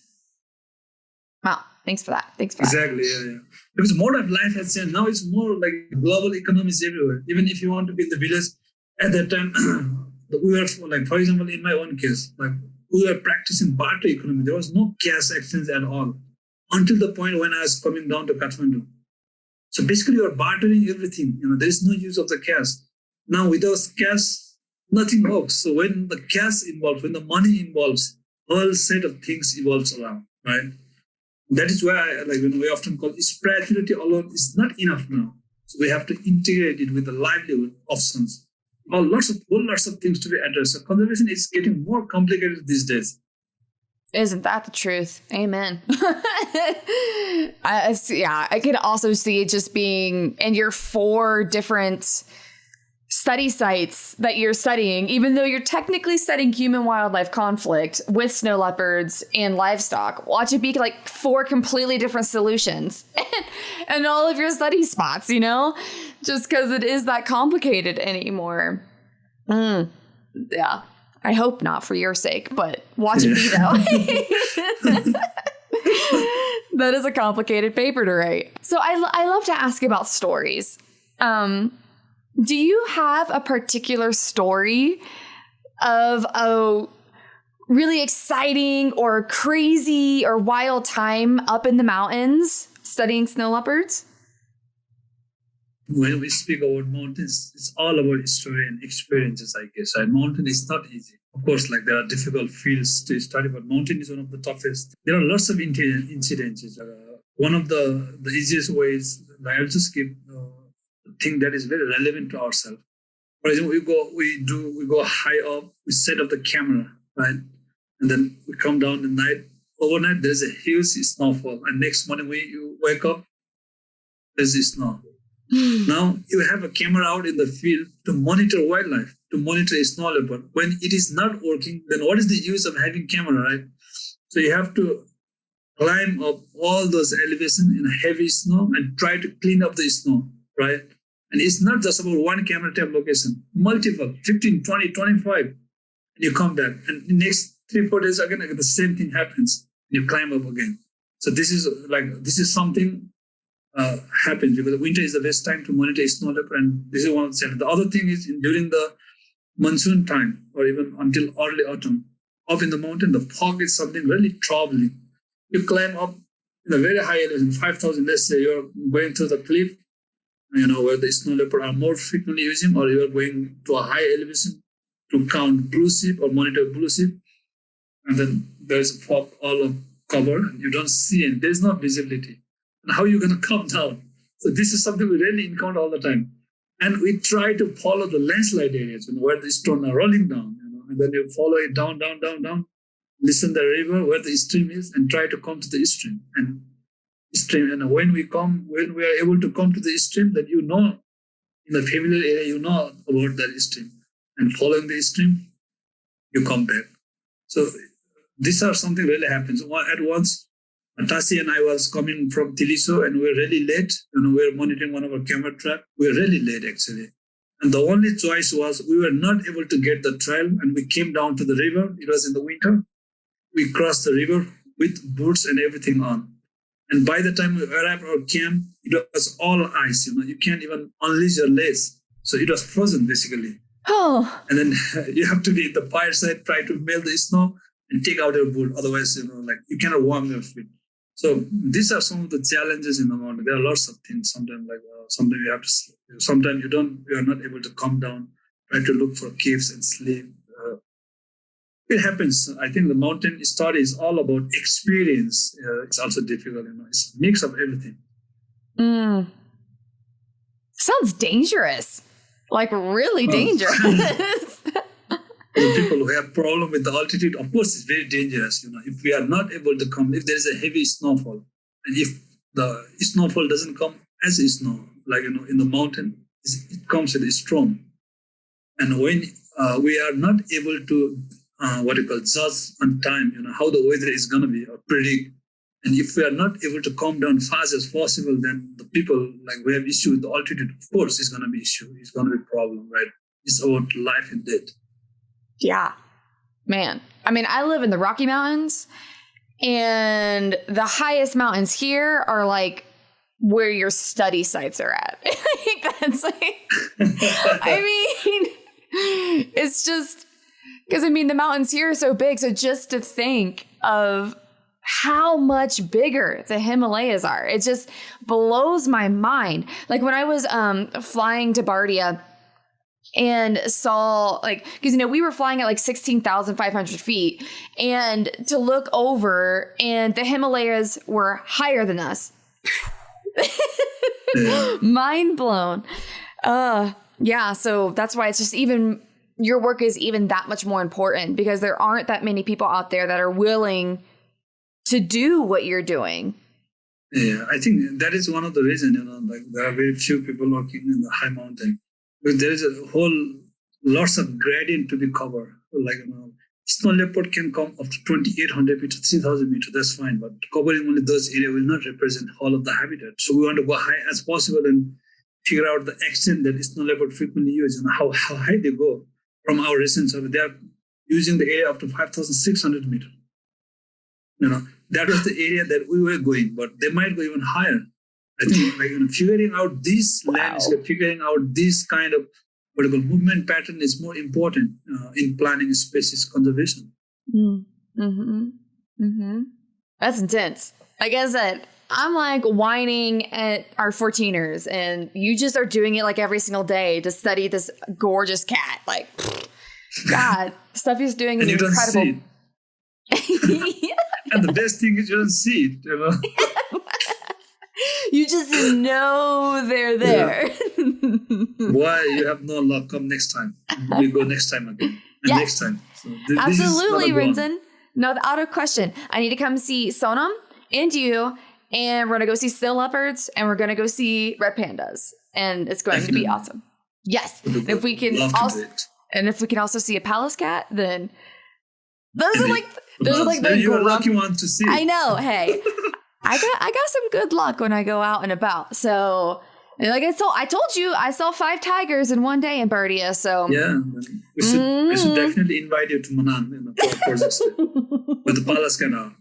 Wow. Thanks for that. Exactly. Yeah. Because mode of life has changed. Now it's more like global economies everywhere. Even if you want to be in the village, at that time, we were, like, for example, in my own case, like, we were practicing barter economy. There was no cash exchange at all until the point when I was coming down to Kathmandu. So basically, you are bartering everything. There is no use of the cash. Now, without cash, nothing works. So when the cash involves, when the money involves, a whole set of things evolves around, right? That is why, we often call spirituality alone is not enough now. So we have to integrate it with the livelihood options. Lots of things to be addressed. So conservation is getting more complicated these days. Isn't that the truth? Amen. I can also see it just being in your 4 different study sites that you're studying, even though you're technically studying human-wildlife conflict with snow leopards and livestock. Watch it be like 4 completely different solutions and all of your study spots, just because it is that complicated anymore. Yeah. I hope not for your sake, but watch it be that way. That is a complicated paper to write. So I love to ask about stories. Do you have a particular story of a really exciting or crazy or wild time up in the mountains studying snow leopards? When we speak about mountains, it's all about story and experiences, I guess. Right? Mountain is not easy. Of course, there are difficult fields to study, but mountain is one of the toughest. There are lots of incidences. One of the easiest ways, I'll just give a thing that is very relevant to ourselves. For example, we go high up, we set up the camera, right? And then we come down at night. Overnight, there's a huge snowfall. And next morning, you wake up, there's snow. Now you have a camera out in the field to monitor wildlife, to monitor a snow leopard. When it is not working, then what is the use of having camera, right? So you have to climb up all those elevations in heavy snow and try to clean up the snow, right? And it's not just about one camera trap location, multiple, 15, 20, 25, and you come back. And the next 3-4 days again, the same thing happens. And you climb up again. So this is something happens because winter is the best time to monitor snow leopard, and this is one of the challenges. The other thing is during the monsoon time or even until early autumn, up in the mountain, the fog is something really troubling. You climb up in a very high elevation, 5,000, let's say you're going through the cliff, where the snow leopard are more frequently using, or you're going to a high elevation to count blue sheep or monitor blue sheep, and then there's fog all cover, and you don't see it. There's no visibility. And how are you going to come down? So this is something we really encounter all the time. And we try to follow the landslide areas, where the stones are rolling down, and then you follow it down, listen the river where the stream is, and try to come to the stream. And when we are able to come to the stream, then in the familiar area, about that stream. And following the stream, you come back. So these are something really happens. At once, Tasi and I was coming from Tiliso, and we were really late. We were monitoring one of our camera trap. We were really late, actually. And the only choice was we were not able to get the trail, and we came down to the river. It was in the winter. We crossed the river with boots and everything on. And by the time we arrived at our camp, it was all ice. You can't even unleash your legs. So it was frozen, basically. Oh. And then you have to be at the fireside, try to melt the snow. and take out your boot. Otherwise, like you cannot warm your feet. So these are some of the challenges in the mountain. There are lots of things. Sometimes sometimes you have to sleep. Sometimes you are not able to come down, try to look for caves and sleep. It happens. I think the mountain study is all about experience. It's also difficult. It's a mix of everything. Sounds dangerous. Like really dangerous. The people who have problem with the altitude, of course, it's very dangerous. If we are not able to come, if there is a heavy snowfall, and if the snowfall doesn't come as a snow, like in the mountain, it comes with a storm. And when we are not able to judge on time, how the weather is going to be or predict. And if we are not able to come down fast as possible, then the people we have issue with the altitude, of course, is going to be issue. It's going to be a problem, right? It's about life and death. Yeah, man. I mean, I live in the Rocky Mountains, and the highest mountains here are like where your study sites are at. That's I mean, it's just because the mountains here are so big. So just to think of how much bigger the Himalayas are, it just blows my mind. Like when I was flying to Bardia and saw because we were flying at 16,500 feet, and to look over and the Himalayas were higher than us. Mind blown. Yeah, so that's why it's just even your work is even that much more important, because there aren't that many people out there that are willing to do what you're doing. Yeah, I think that is one of the reasons, there are very few people working in the high mountain. But there is a whole lots of gradient to be covered. Snow leopard can come up to 2,800 meters, 3,000 meters. That's fine, but covering only those areas will not represent all of the habitat. So we want to go high as possible and figure out the extent that snow leopard frequently use and how high they go. From our recent survey, they are using the area up to 5,600 meters. That was the area that we were going, but they might go even higher. I think figuring out this landscape, figuring out this kind of movement pattern is more important in planning species conservation. That's intense. Like I said, I'm whining at our 14ers, and you just are doing it every single day to study this gorgeous cat. God, stuff he's doing is and you incredible. Don't see it. And the best thing is you don't see it, You just know they're there. Yeah. Why? You have no luck. Come next time. We go next time again. And yes. Next time. So absolutely, Rinzin. No, out of question. I need to come see Sonam and you, and we're going to go see Snow Leopards, and we're going to go see red pandas. And it's going to be awesome. Yes. If we can also see a palace cat, then those are the you're a lucky one to see. I know. Hey, I got some good luck when I go out and about. So, I told you, I saw 5 tigers in one day in Bardia. So yeah, we should definitely invite you to Manan for this with the palace cat out.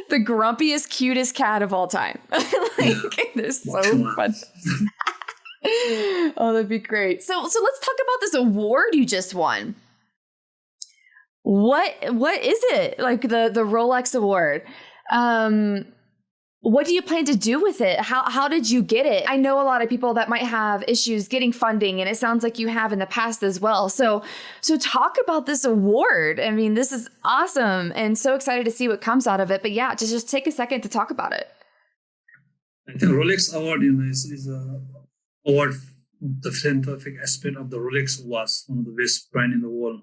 The grumpiest, cutest cat of all time. They're so fun. Oh, that'd be great. So let's talk about this award you just won. What is it? The Rolex Award. What do you plan to do with it? How did you get it? I know a lot of people that might have issues getting funding, and it sounds like you have in the past as well. So talk about this award. I mean, this is awesome, and so excited to see what comes out of it. But yeah, just take a second to talk about it. I think Rolex Award, is a award, the scientific aspect of the Rolex was one of the best brand in the world.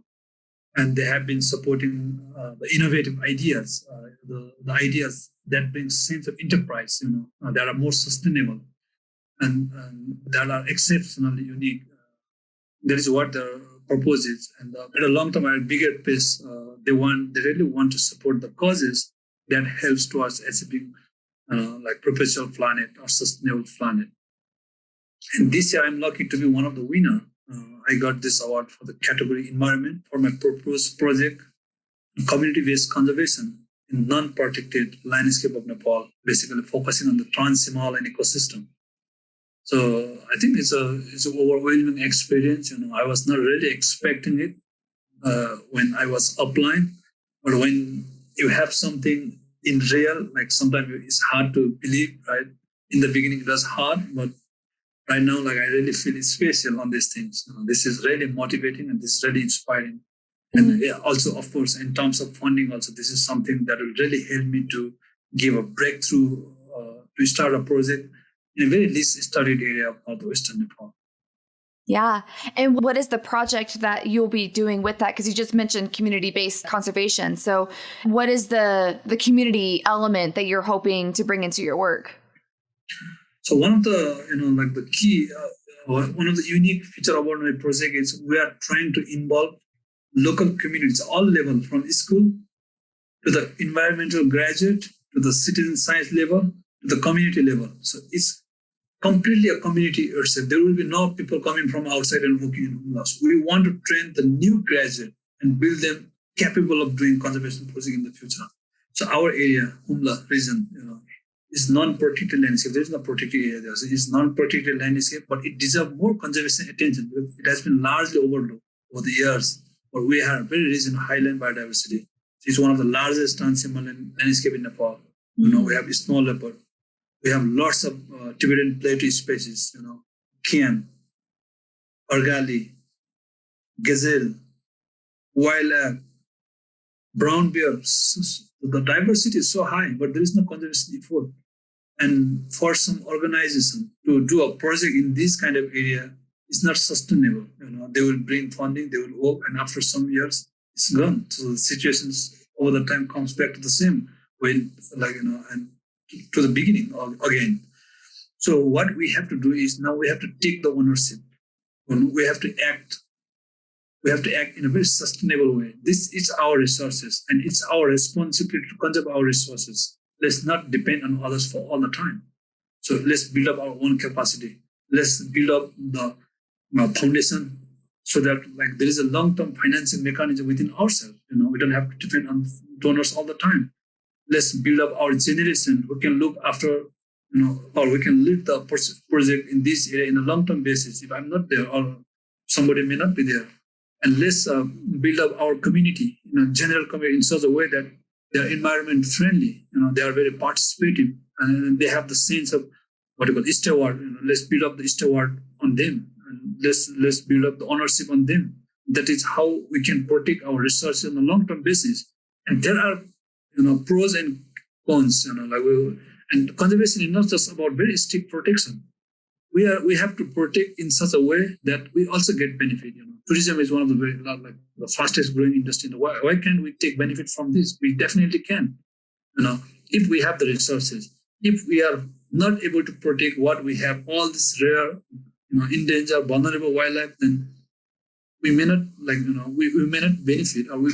And they have been supporting the innovative ideas, the ideas that bring sense of enterprise, that are more sustainable and that are exceptionally unique. That is what the purpose is. And at a long term, at a bigger pace, they really want to support the causes that helps towards achieving perpetual planet or sustainable planet. And this year, I'm lucky to be one of the winners. I got this award for the category environment for my proposed project, community-based conservation in non-protected landscape of Nepal, basically focusing on the trans-Himalayan ecosystem. So I think it's an overwhelming experience. I was not really expecting it when I was applying. But when you have something in real, like sometimes it's hard to believe, right? In the beginning, it was hard, but right now, like I really feel it's special on these things. This is really motivating and this is really inspiring. And also, of course, in terms of funding, also this is something that will really help me to give a breakthrough to start a project in a very least studied area of the Western Nepal. Yeah. And what is the project that you'll be doing with that? Because you just mentioned community-based conservation. So what is the community element that you're hoping to bring into your work? So one of the, like the key, one of the unique feature about my project is we are trying to involve local communities, all levels, from school to the environmental graduate, to the citizen science level, to the community level. So it's completely a community yourself. There will be no people coming from outside and working in Humla. So we want to train the new graduate and build them capable of doing conservation project in the future. So our area, Humla region, is non-protected landscape. There is no protected area there. So it's non-protected landscape, but it deserves more conservation attention because it has been largely overlooked over the years. But we have very rich in highland biodiversity. It's one of the largest trans-Himalayan landscape in Nepal. We have Snow Leopard. We have lots of Tibetan plateau species, Kian, Argali, Gazelle, wild elk, brown bear. The diversity is so high, but there is no conservation effort. And for some organization to do a project in this kind of area, it's not sustainable. They will bring funding, they will work, and after some years, it's gone. So the situations over the time comes back to the same when, and to the beginning again. So what we have to do is now we have to take the ownership. We have to act. We have to act in a very sustainable way. This is our resources, and it's our responsibility to conserve our resources. Let's not depend on others for all the time. So let's build up our own capacity. Let's build up the foundation so that there is a long-term financing mechanism within ourselves. We don't have to depend on donors all the time. Let's build up our generation who can look after, or we can lead the project in this area in a long-term basis. If I'm not there, or somebody may not be there. And let's build up our community, general community, in such a way that they are environment friendly. They are very participative, and they have the sense of what you call steward. Let's build up the steward on them, and let's build up the ownership on them. That is how we can protect our resources on a long-term basis. And there are, pros and cons. And conservation is not just about very strict protection. We have to protect in such a way that we also get benefit. Tourism is one of the the fastest growing industry in the world. Why can't we take benefit from this? We definitely can. If we have the resources, if we are not able to protect what we have, all this rare, endangered, vulnerable wildlife, then we may not we may not benefit, or we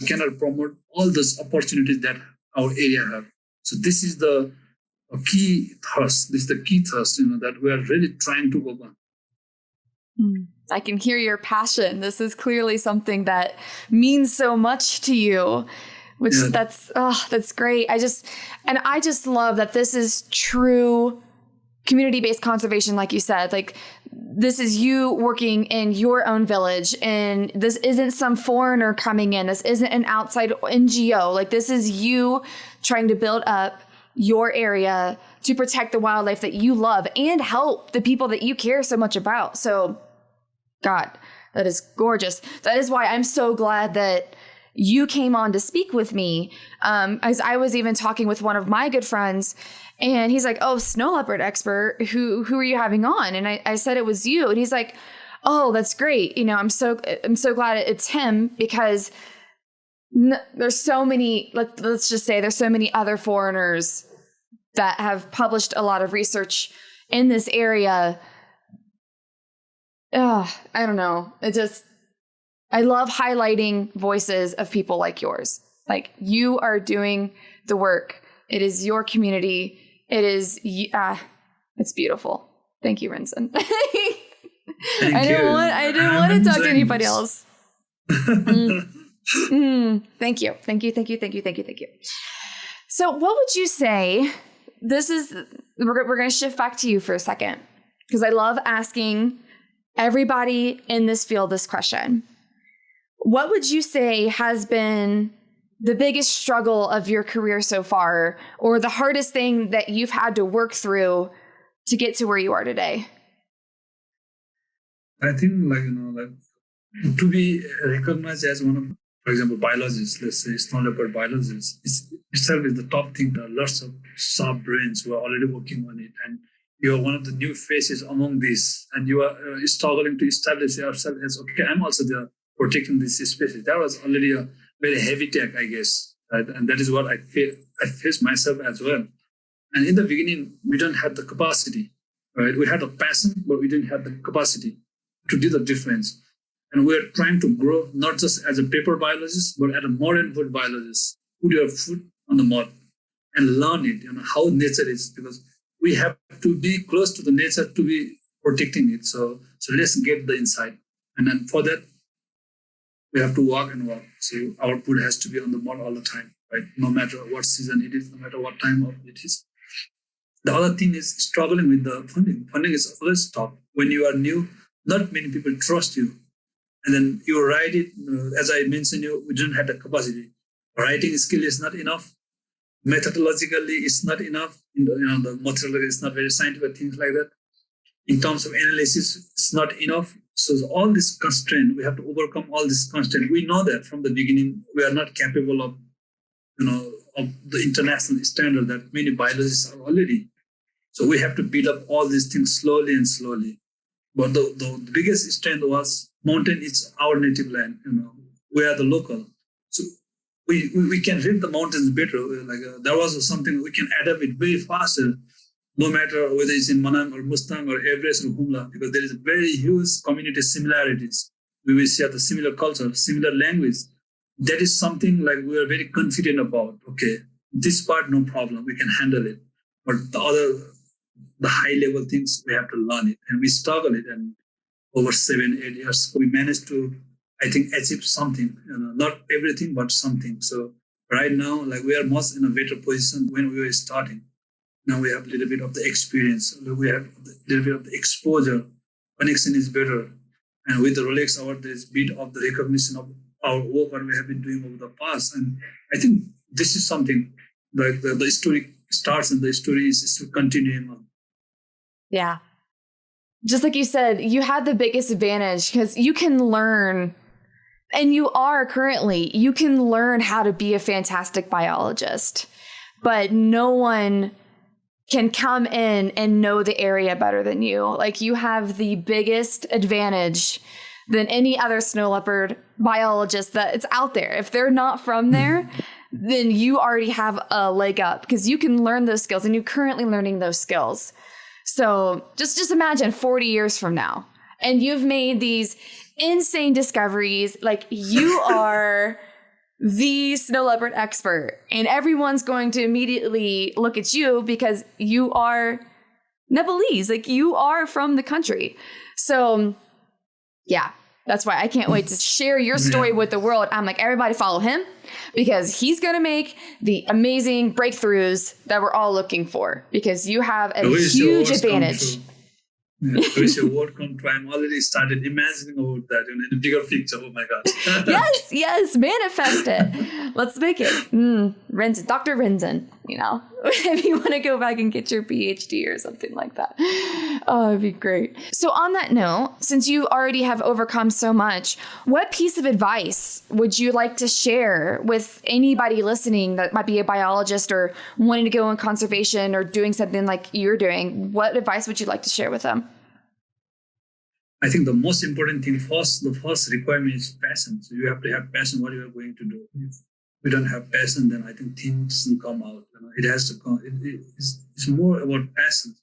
cannot promote all those opportunities that our area have. So this is the key thrust. This is the key thrust, that we are really trying to work on. I can hear your passion. This is clearly something that means so much to you, which that's great. I just love that this is true community-based conservation. Like you said, this is you working in your own village, and this isn't some foreigner coming in. This isn't an outside NGO. This is you trying to build up your area to protect the wildlife that you love and help the people that you care so much about. So, God, that is gorgeous. That is why I'm so glad that you came on to speak with me. As I was even talking with one of my good friends, and he's like, "Oh, Snow Leopard expert, who are you having on?" And I said it was you, and he's like, "Oh, that's great. I'm so glad it's him, because there's so many, let's just say there's so many other foreigners that have published a lot of research in this area." I don't know. I love highlighting voices of people like yours. You are doing the work. It is your community. It is, it's beautiful. Thank you, Rinzin. I didn't want to talk to anybody else. Thank you. So what would you say, we're going to shift back to you for a second, because I love asking everybody in this field this question. What would you say has been the biggest struggle of your career so far, or the hardest thing that you've had to work through to get to where you are today? I think to be recognized as one of, for example, biologists, let's say Snow Leopard biologists, itself is the top thing. There are lots of sharp brains who are already working on it. And you are one of the new faces among these. And you are struggling to establish yourself as, okay, I'm also there protecting this species. That was already a very heavy tech, I guess. Right? And that is what I face myself as well. And in the beginning, we don't have the capacity. Right? We had a passion, but we didn't have the capacity to do the difference. And we're trying to grow not just as a paper biologist, but as a modern food biologist. Put your foot on the mud and learn it, how nature is, because we have to be close to the nature to be protecting it. So let's get the insight. And then for that, we have to walk and walk. So our food has to be on the mud all the time, right? No matter what season it is, no matter what time of it is. The other thing is struggling with the funding. Funding is always tough. When you are new, not many people trust you. And then you write it, as I mentioned, we didn't have the capacity. Writing skill is not enough. Methodologically, it's not enough. The material is not very scientific, things like that. In terms of analysis, it's not enough. So all this constraint, we have to overcome all this constraint. We know that from the beginning, we are not capable of, of the international standard that many biologists are already. So we have to build up all these things slowly and slowly. But the biggest strength was mountain is our native land. We are the local. So we can read the mountains better. There was something we can adapt it very faster, no matter whether it's in Manang or Mustang or Everest or Humla, because there is very huge community similarities. We will share the similar culture, similar language. That is something like we are very confident about. Okay, this part, no problem. We can handle it. But the high level things, we have to learn it. And we struggle it. And over 7-8 years, we managed to, I think, achieve something. Not everything, but something. So right now, we are much in a better position when we were starting. Now we have a little bit of the experience. We have a little bit of the exposure. Connection is better. And with the Rolex Award, there's a bit of the recognition of our work what we have been doing over the past. And I think this is something like the story starts and the story is still continuing on. Yeah. Just like you said, you had the biggest advantage because you can learn, and you can learn how to be a fantastic biologist, but no one can come in and know the area better than you. Like, you have the biggest advantage than any other snow leopard biologist that's out there. If they're not from there, then you already have a leg up because you can learn those skills, and you're currently learning those skills. So just imagine 40 years from now, and you've made these insane discoveries. Like, you are the snow leopard expert, and everyone's going to immediately look at you because you are Nepalese. Like, you are from the country. So yeah, that's why I can't wait to share your story with the world. I'm like, everybody follow him because he's going to make the amazing breakthroughs that we're all looking for, because you have a huge advantage. Wish your word come true. I'm already started imagining about that in a bigger picture. Oh my God. yes, manifest it. Let's make it. Rinzin, Dr. Rinzin, if you want to go back and get your PhD or something like that. Oh, it'd be great. So on that note, since you already have overcome so much, what piece of advice would you like to share with anybody listening that might be a biologist or wanting to go in conservation or doing something like you're doing? What advice would you like to share with them? I think the most important thing the first requirement is passion. So you have to have passion what you are going to do. If we don't have passion, then I think things will come out. It has to come. It's more about passion.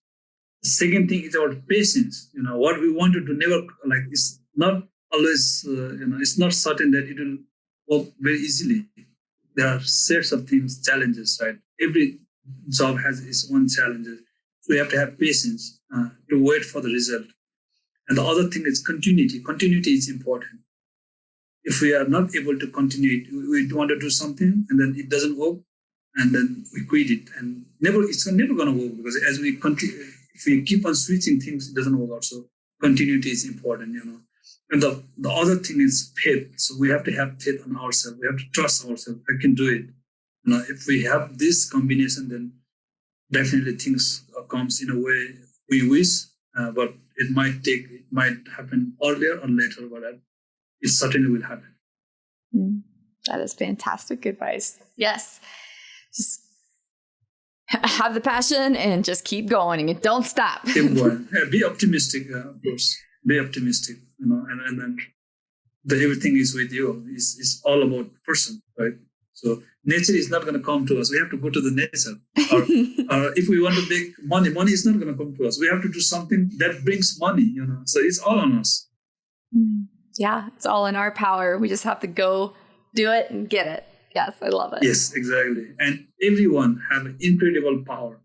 The second thing is about patience. What we want to do never it's not always. It's not certain that it will work very easily. There are sets of things, challenges, right? Every job has its own challenges. So we have to have patience to wait for the result. And the other thing is continuity. Continuity is important. If we are not able to continue it, we want to do something and then it doesn't work, and then we quit it. And it's never going to work, because as we continue, if we keep on switching things, it doesn't work out. So continuity is important, And the other thing is faith. So we have to have faith on ourselves. We have to trust ourselves. I can do it. If we have this combination, then definitely things comes in a way we wish, but it might happen earlier or later, but it certainly will happen. That is fantastic advice. Yes. Just have the passion and just keep going and don't stop. Keep going. Be optimistic, of course. Be optimistic, and then everything is with you. It's all about the person, right? So nature is not going to come to us. We have to go to the nature. Or if we want to make money is not going to come to us. We have to do something that brings money, So it's all on us. Yeah, it's all in our power. We just have to go do it and get it. Yes, I love it. Yes, exactly. And everyone have incredible power.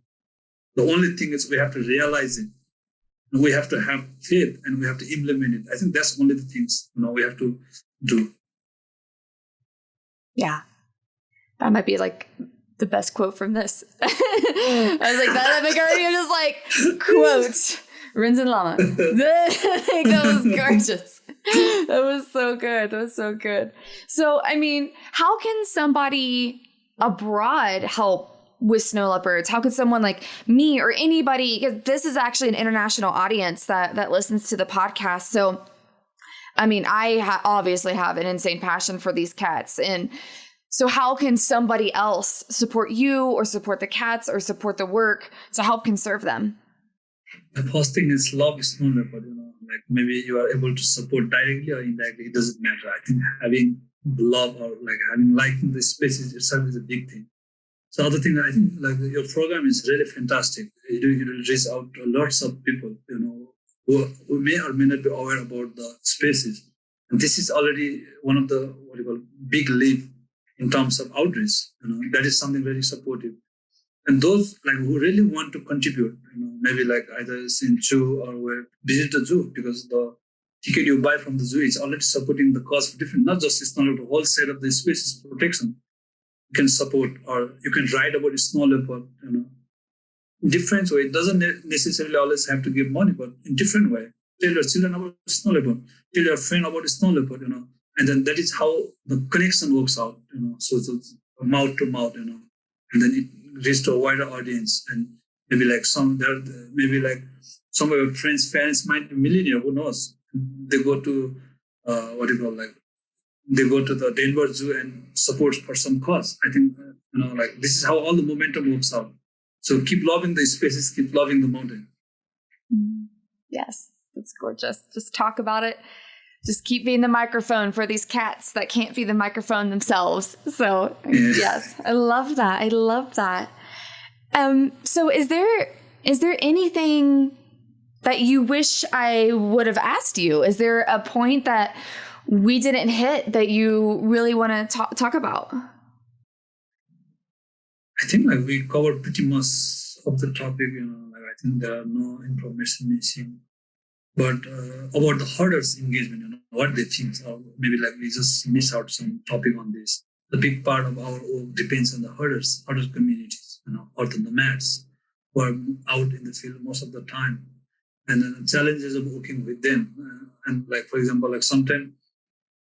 The only thing is we have to realize it. We have to have faith and we have to implement it. I think that's only the things we have to do. Yeah. That might be like the best quote from this. I was like, that epic already. I'm just like, quote, Rinzin Lama. That was gorgeous. That was so good. That was so good. So, I mean, how can somebody abroad help with snow leopards? How could someone like me or anybody, because this is actually an international audience that listens to the podcast. So, I mean, I obviously have an insane passion for these cats. And so how can somebody else support you or support the cats or support the work to help conserve them? The first thing is love snow leopard, like maybe you are able to support directly or indirectly. It doesn't matter. I think having love or like having liking the species itself is a big thing. So other thing, I think like your program is really fantastic. It will reach out to lots of people, who may or may not be aware about the species. And this is already one of the big leap in terms of outreach. That is something very supportive. And those like who really want to contribute, maybe like either in zoo or visit the zoo, because the ticket you buy from the zoo is already supporting the cause of different, not just snow leopard, the whole set of the species protection. You can support, or you can write about a snow leopard, in different way. It doesn't necessarily always have to give money, but in different way. Tell your children about snow leopard, tell your friend about snow leopard, and then that is how the connection works out, so mouth to mouth, and then it reaches to a wider audience. And maybe like some of your friends' parents might be millionaire, who knows? They go to they go to the Denver Zoo and support for some cause. I think this is how all the momentum works out. So keep loving the species, keep loving the mountain. Yes, that's gorgeous. Just talk about it. Just keep being the microphone for these cats that can't be the microphone themselves. So yes, I love that. I love that. So is there anything that you wish I would have asked you? Is there a point that we didn't hit that you really want to talk about? I think like we covered pretty much of the topic, I think there are no information missing. But about the herders engagement, what they think, or maybe like we just miss out some topic on this. The big part of our work depends on the herder communities, or the nomads who are out in the field most of the time. And then the challenges of working with them. And like, for example, like sometimes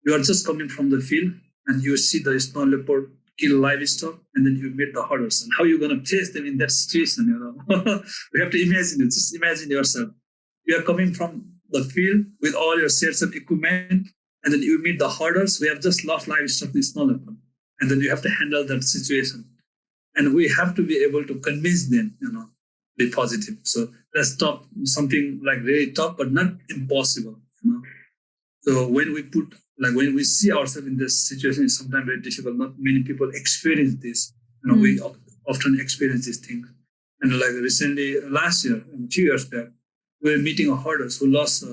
you are just coming from the field and you see the snow leopard kill livestock, and then you meet the herders. And how are you going to face them in that situation? We have to imagine it. Just imagine yourself. You are coming from the field with all your sets of equipment, and then you meet the herders. We have just lost livestock in snow leopard, and then you have to handle that situation. And we have to be able to convince them, be positive. So that's tough, something like really tough, but not impossible. So when we see ourselves in this situation, it's sometimes very difficult. Not many people experience this. We often experience these things. And like recently, last year, a few years back, we were meeting a herders who lost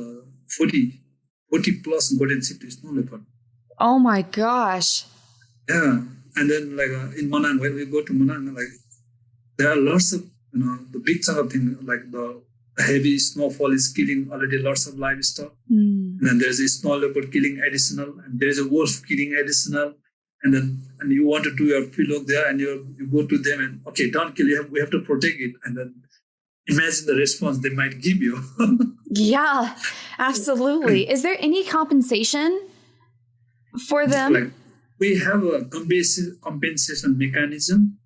40 plus golden sheep to snow leopard. Oh my gosh. Yeah. And then like in Manang, when we go to Manang, like there are lots of, the big chunk of things, like the heavy snowfall is killing already lots of livestock. And then there's a snow leopard killing additional, and there's a wolf killing additional. And you want to do your field work there, and you go to them and, okay, don't kill, we have to protect it. And then imagine the response they might give you. Yeah, absolutely. Is there any compensation for them? Like, we have a compensation mechanism,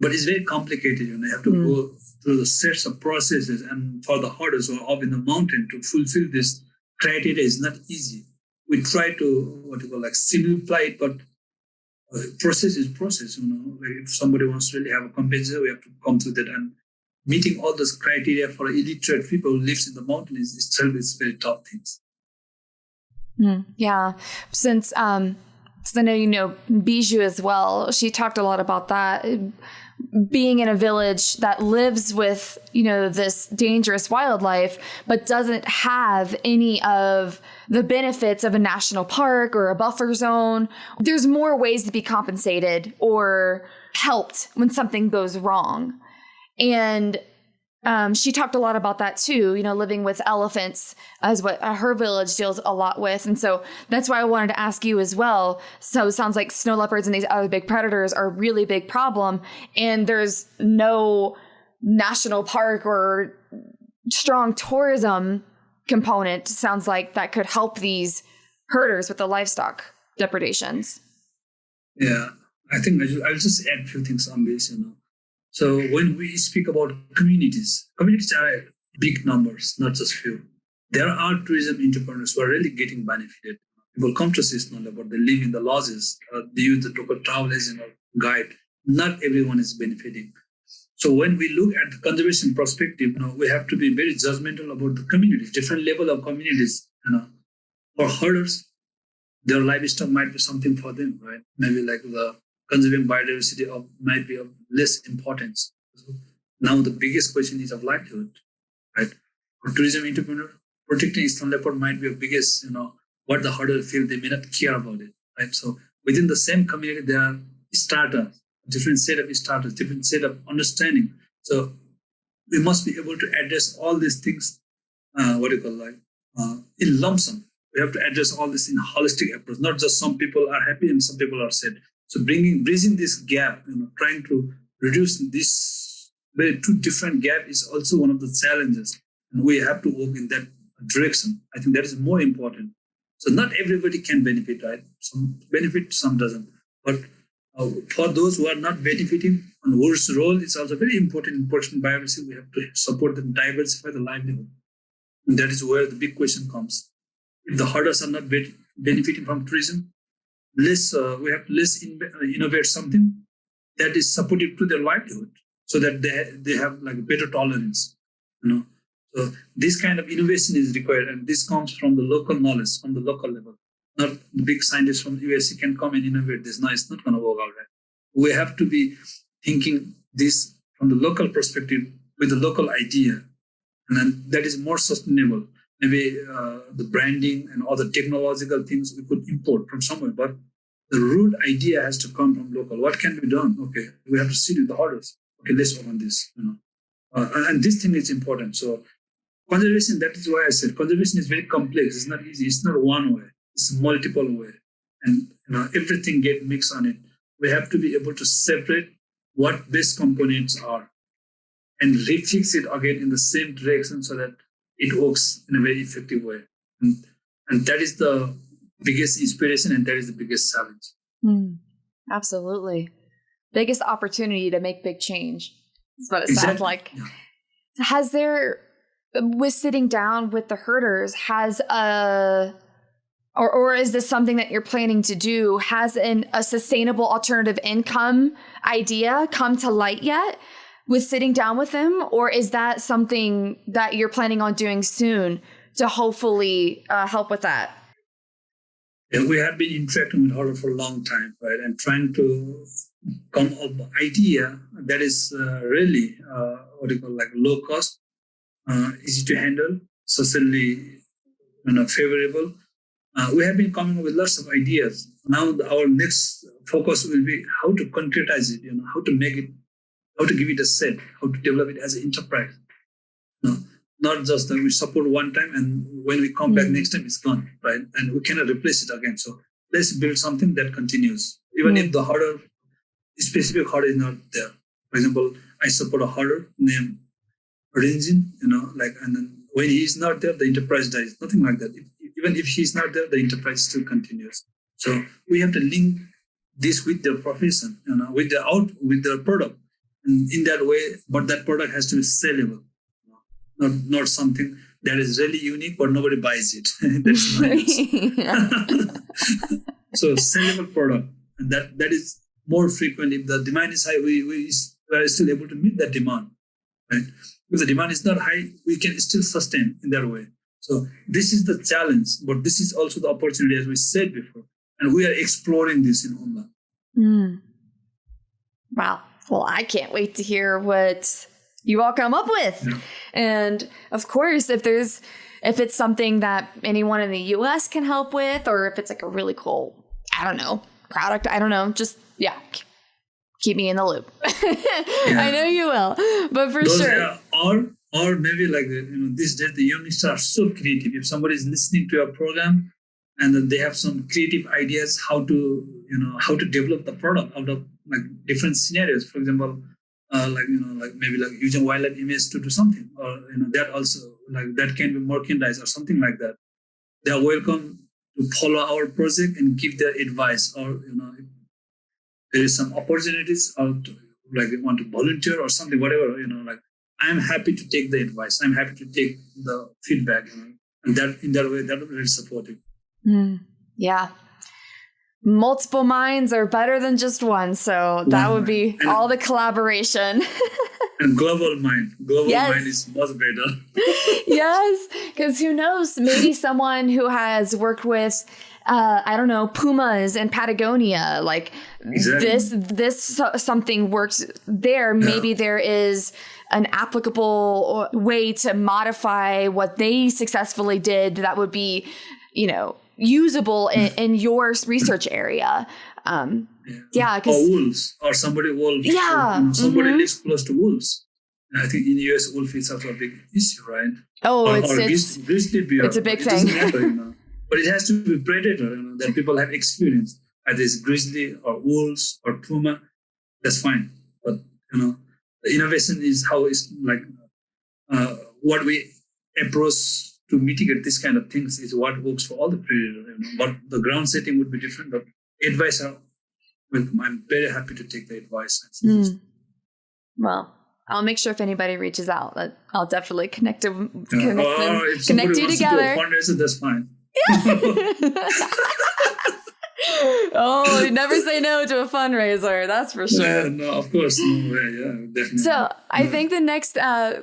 but it's very complicated. You have to go through the sets of processes, and for the herders who are up in the mountain to fulfill this criteria is not easy. We try to simplify it, but process is process. Like if somebody wants to really have a compensation, we have to come through that, and meeting all those criteria for illiterate people who lives in the mountain is itself is very tough things. Yeah, since I know you know Bijou as well. She talked a lot about that. Being in a village that lives with, this dangerous wildlife, but doesn't have any of the benefits of a national park or a buffer zone. There's more ways to be compensated or helped when something goes wrong. And she talked a lot about that too, living with elephants as what her village deals a lot with. And so that's why I wanted to ask you as well. So it sounds like snow leopards and these other big predators are a really big problem. And there's no national park or strong tourism component, sounds like, that could help these herders with the livestock depredations. Yeah, I think I'll just add a few things on this, So when we speak about communities are big numbers, not just few. There are tourism entrepreneurs who are really getting benefited. People come to see Snow Leopard, they live in the lodges, they use the local travel agent or guide. Not everyone is benefiting. So when we look at the conservation perspective, we have to be very judgmental about the communities, different level of communities. For herders, their livestock might be something for them, right? Maybe like the conserving biodiversity might be of less importance. Now the biggest question is of livelihood, right? For tourism entrepreneur, protecting Snow Leopard might be the biggest, what the herder feel, they may not care about it, right? So within the same community, there are starters, different set of starters, different set of understanding. So we must be able to address all these things, in lump sum. We have to address all this in a holistic approach, not just some people are happy and some people are sad. So bridging this gap, trying to reduce this very two different gap is also one of the challenges. And we have to work in that direction. I think that is more important. So not everybody can benefit, right? Some benefit, some doesn't. But for those who are not benefiting, and whose role is also very important in personal biodiversity, we have to support them, diversify the livelihood. And that is where the big question comes. If the herders are not benefiting from tourism, we have to innovate something that is supportive to their livelihood, so that they have like better tolerance. So this kind of innovation is required, and this comes from the local knowledge, from the local level. Not the big scientists from the US can come and innovate this. No, it's not going to work out right. We have to be thinking this from the local perspective with the local idea, and then that is more sustainable. Maybe the branding and other technological things we could import from somewhere, but the root idea has to come from local. What can be done? Okay, we have to sit with the herders. Okay, let's work on this. And this thing is important. So conservation, that is why I said conservation is very complex. It's not easy. It's not one way. It's multiple way. And everything get mixed on it. We have to be able to separate what best components are and refix it again in the same direction so that it works in a very effective way. And that is the biggest inspiration, and that is the biggest challenge. Absolutely. Biggest opportunity to make big change. That's what it sounds like. Yeah. Has there, with sitting down with the herders, or is this something that you're planning to do, has a sustainable alternative income idea come to light yet with sitting down with them? Or is that something that you're planning on doing soon to hopefully help with that? And we have been interacting with herders for a long time, right? And trying to come up with an idea that is really, low cost, easy to handle, socially favorable. We have been coming up with lots of ideas. Now our next focus will be how to concretize it, how to make it, how to give it a set, how to develop it as an enterprise. Not just that we support one time and when we come back next time it's gone, right? And we cannot replace it again. So let's build something that continues. Even if the specific herder is not there. For example, I support a herder named Rinzin, and then when he is not there, the enterprise dies. Nothing like that. Even if he's not there, the enterprise still continues. So we have to link this with their profession, with their product, and in that way. But that product has to be sellable, not something that is really unique, but nobody buys it. That's nice. So sellable product, and that is more frequent. If the demand is high, we are still able to meet that demand, right? If the demand is not high, we can still sustain in that way. So this is the challenge, but this is also the opportunity, as we said before, and we are exploring this in Humla. Mm. Wow. Well, I can't wait to hear what you all come up with. Yeah. And of course, if it's something that anyone in the US can help with, or if it's like a really cool, product, just, keep me in the loop. Yeah. I know you will, but for sure. Or maybe these days the youngsters are so creative. If somebody is listening to your program and then they have some creative ideas how to develop the product out of different scenarios, for example, maybe using wildlife image to do something, or that also that can be merchandise or something like that. They are welcome to follow our project and give their advice, or if there is some opportunities, or want to volunteer or something, whatever, I'm happy to take the advice. I'm happy to take the feedback, and that in that way, that will be very supportive. Yeah. Multiple minds are better than just one. So that would be all the collaboration. And global mind. Mind is much better. Yes. Because who knows? Maybe someone who has worked with, pumas in Patagonia, exactly. this something works there. Yeah. Maybe there is an applicable way to modify what they successfully did that would be, usable in your research area. Or wolves, or somebody wolves. Yeah. Somebody lives close to wolves. And I think in the US, wolf is also a big issue, right? Oh, or grizzly bear. It's a big thing. Doesn't matter, but it has to be predator, that people have experience. Either it's grizzly or wolves or puma, that's fine. But the innovation is how it's what we approach to mitigate this kind of things is what works for all the predators. But the ground setting would be different. But advice are welcome. I'm very happy to take the advice. Well, I'll make sure if anybody reaches out, that I'll definitely connect you together. To that's fine. Oh, you never say no to a fundraiser. That's for sure. Yeah, no, of course. No way. Yeah, definitely. So I think the next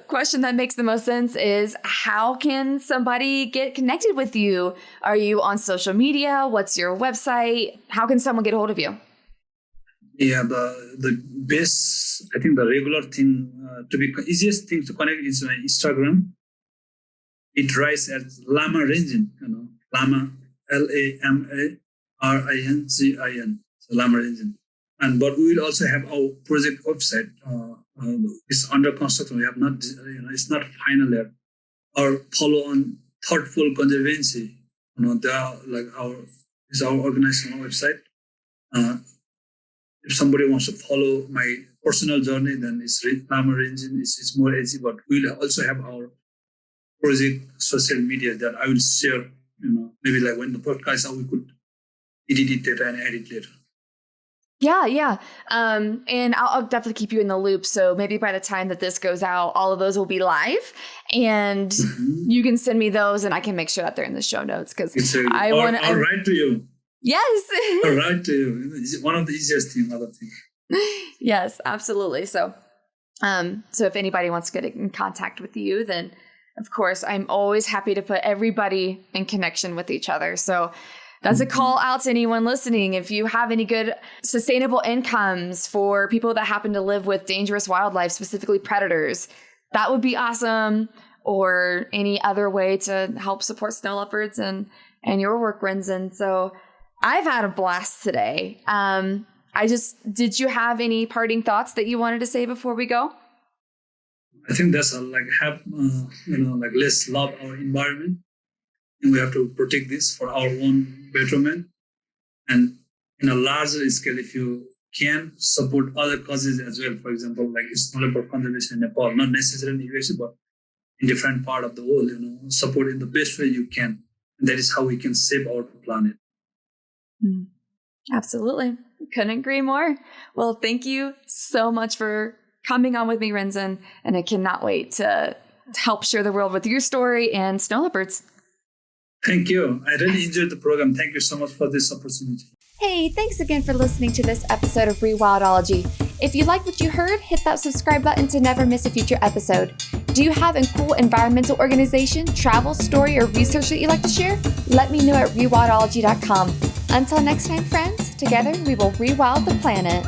question that makes the most sense is, how can somebody get connected with you? Are you on social media? What's your website? How can someone get a hold of you? Yeah, the best, I think the regular thing, easiest thing to connect is my Instagram. It writes as Lama Rinzin, Lama, LAMA. RINZIN, so Lama Rinzin. But we will also have our project website. It's under construction. We have not, it's not final yet. Or follow on Thoughtful Conservancy. They are is our organizational website. If somebody wants to follow my personal journey, then it's Lama Rinzin. It's more easy. But we'll also have our project social media that I will share. Maybe when the podcast out, we could edit it later and edit later. Yeah. And I'll definitely keep you in the loop. So maybe by the time that this goes out, all of those will be live, and you can send me those, and I can make sure that they're in the show notes, because I'll write to you. Yes. I'll write to you. It's one of the easiest things, other things. Yes, absolutely. So if anybody wants to get in contact with you, then of course I'm always happy to put everybody in connection with each other. So that's a call out to anyone listening. If you have any good sustainable incomes for people that happen to live with dangerous wildlife, specifically predators, that would be awesome. Or any other way to help support snow leopards and your work, Rinzin. So I've had a blast today. Did you have any parting thoughts that you wanted to say before we go? I think that's let's love our environment. And we have to protect this for our own betterment. And in a larger scale, if you can support other causes as well, for example, Snow Leopard conservation in Nepal, not necessarily in USA, but in different part of the world, support in the best way you can. And that is how we can save our planet. Absolutely. Couldn't agree more. Well, thank you so much for coming on with me, Rinzin. And I cannot wait to help share the world with your story and snow leopards. Thank you. I really enjoyed the program. Thank you so much for this opportunity. Hey, thanks again for listening to this episode of Rewildology. If you like what you heard, hit that subscribe button to never miss a future episode. Do you have a cool environmental organization, travel, story, or research that you'd like to share? Let me know at rewildology.com. Until next time, friends, together we will rewild the planet.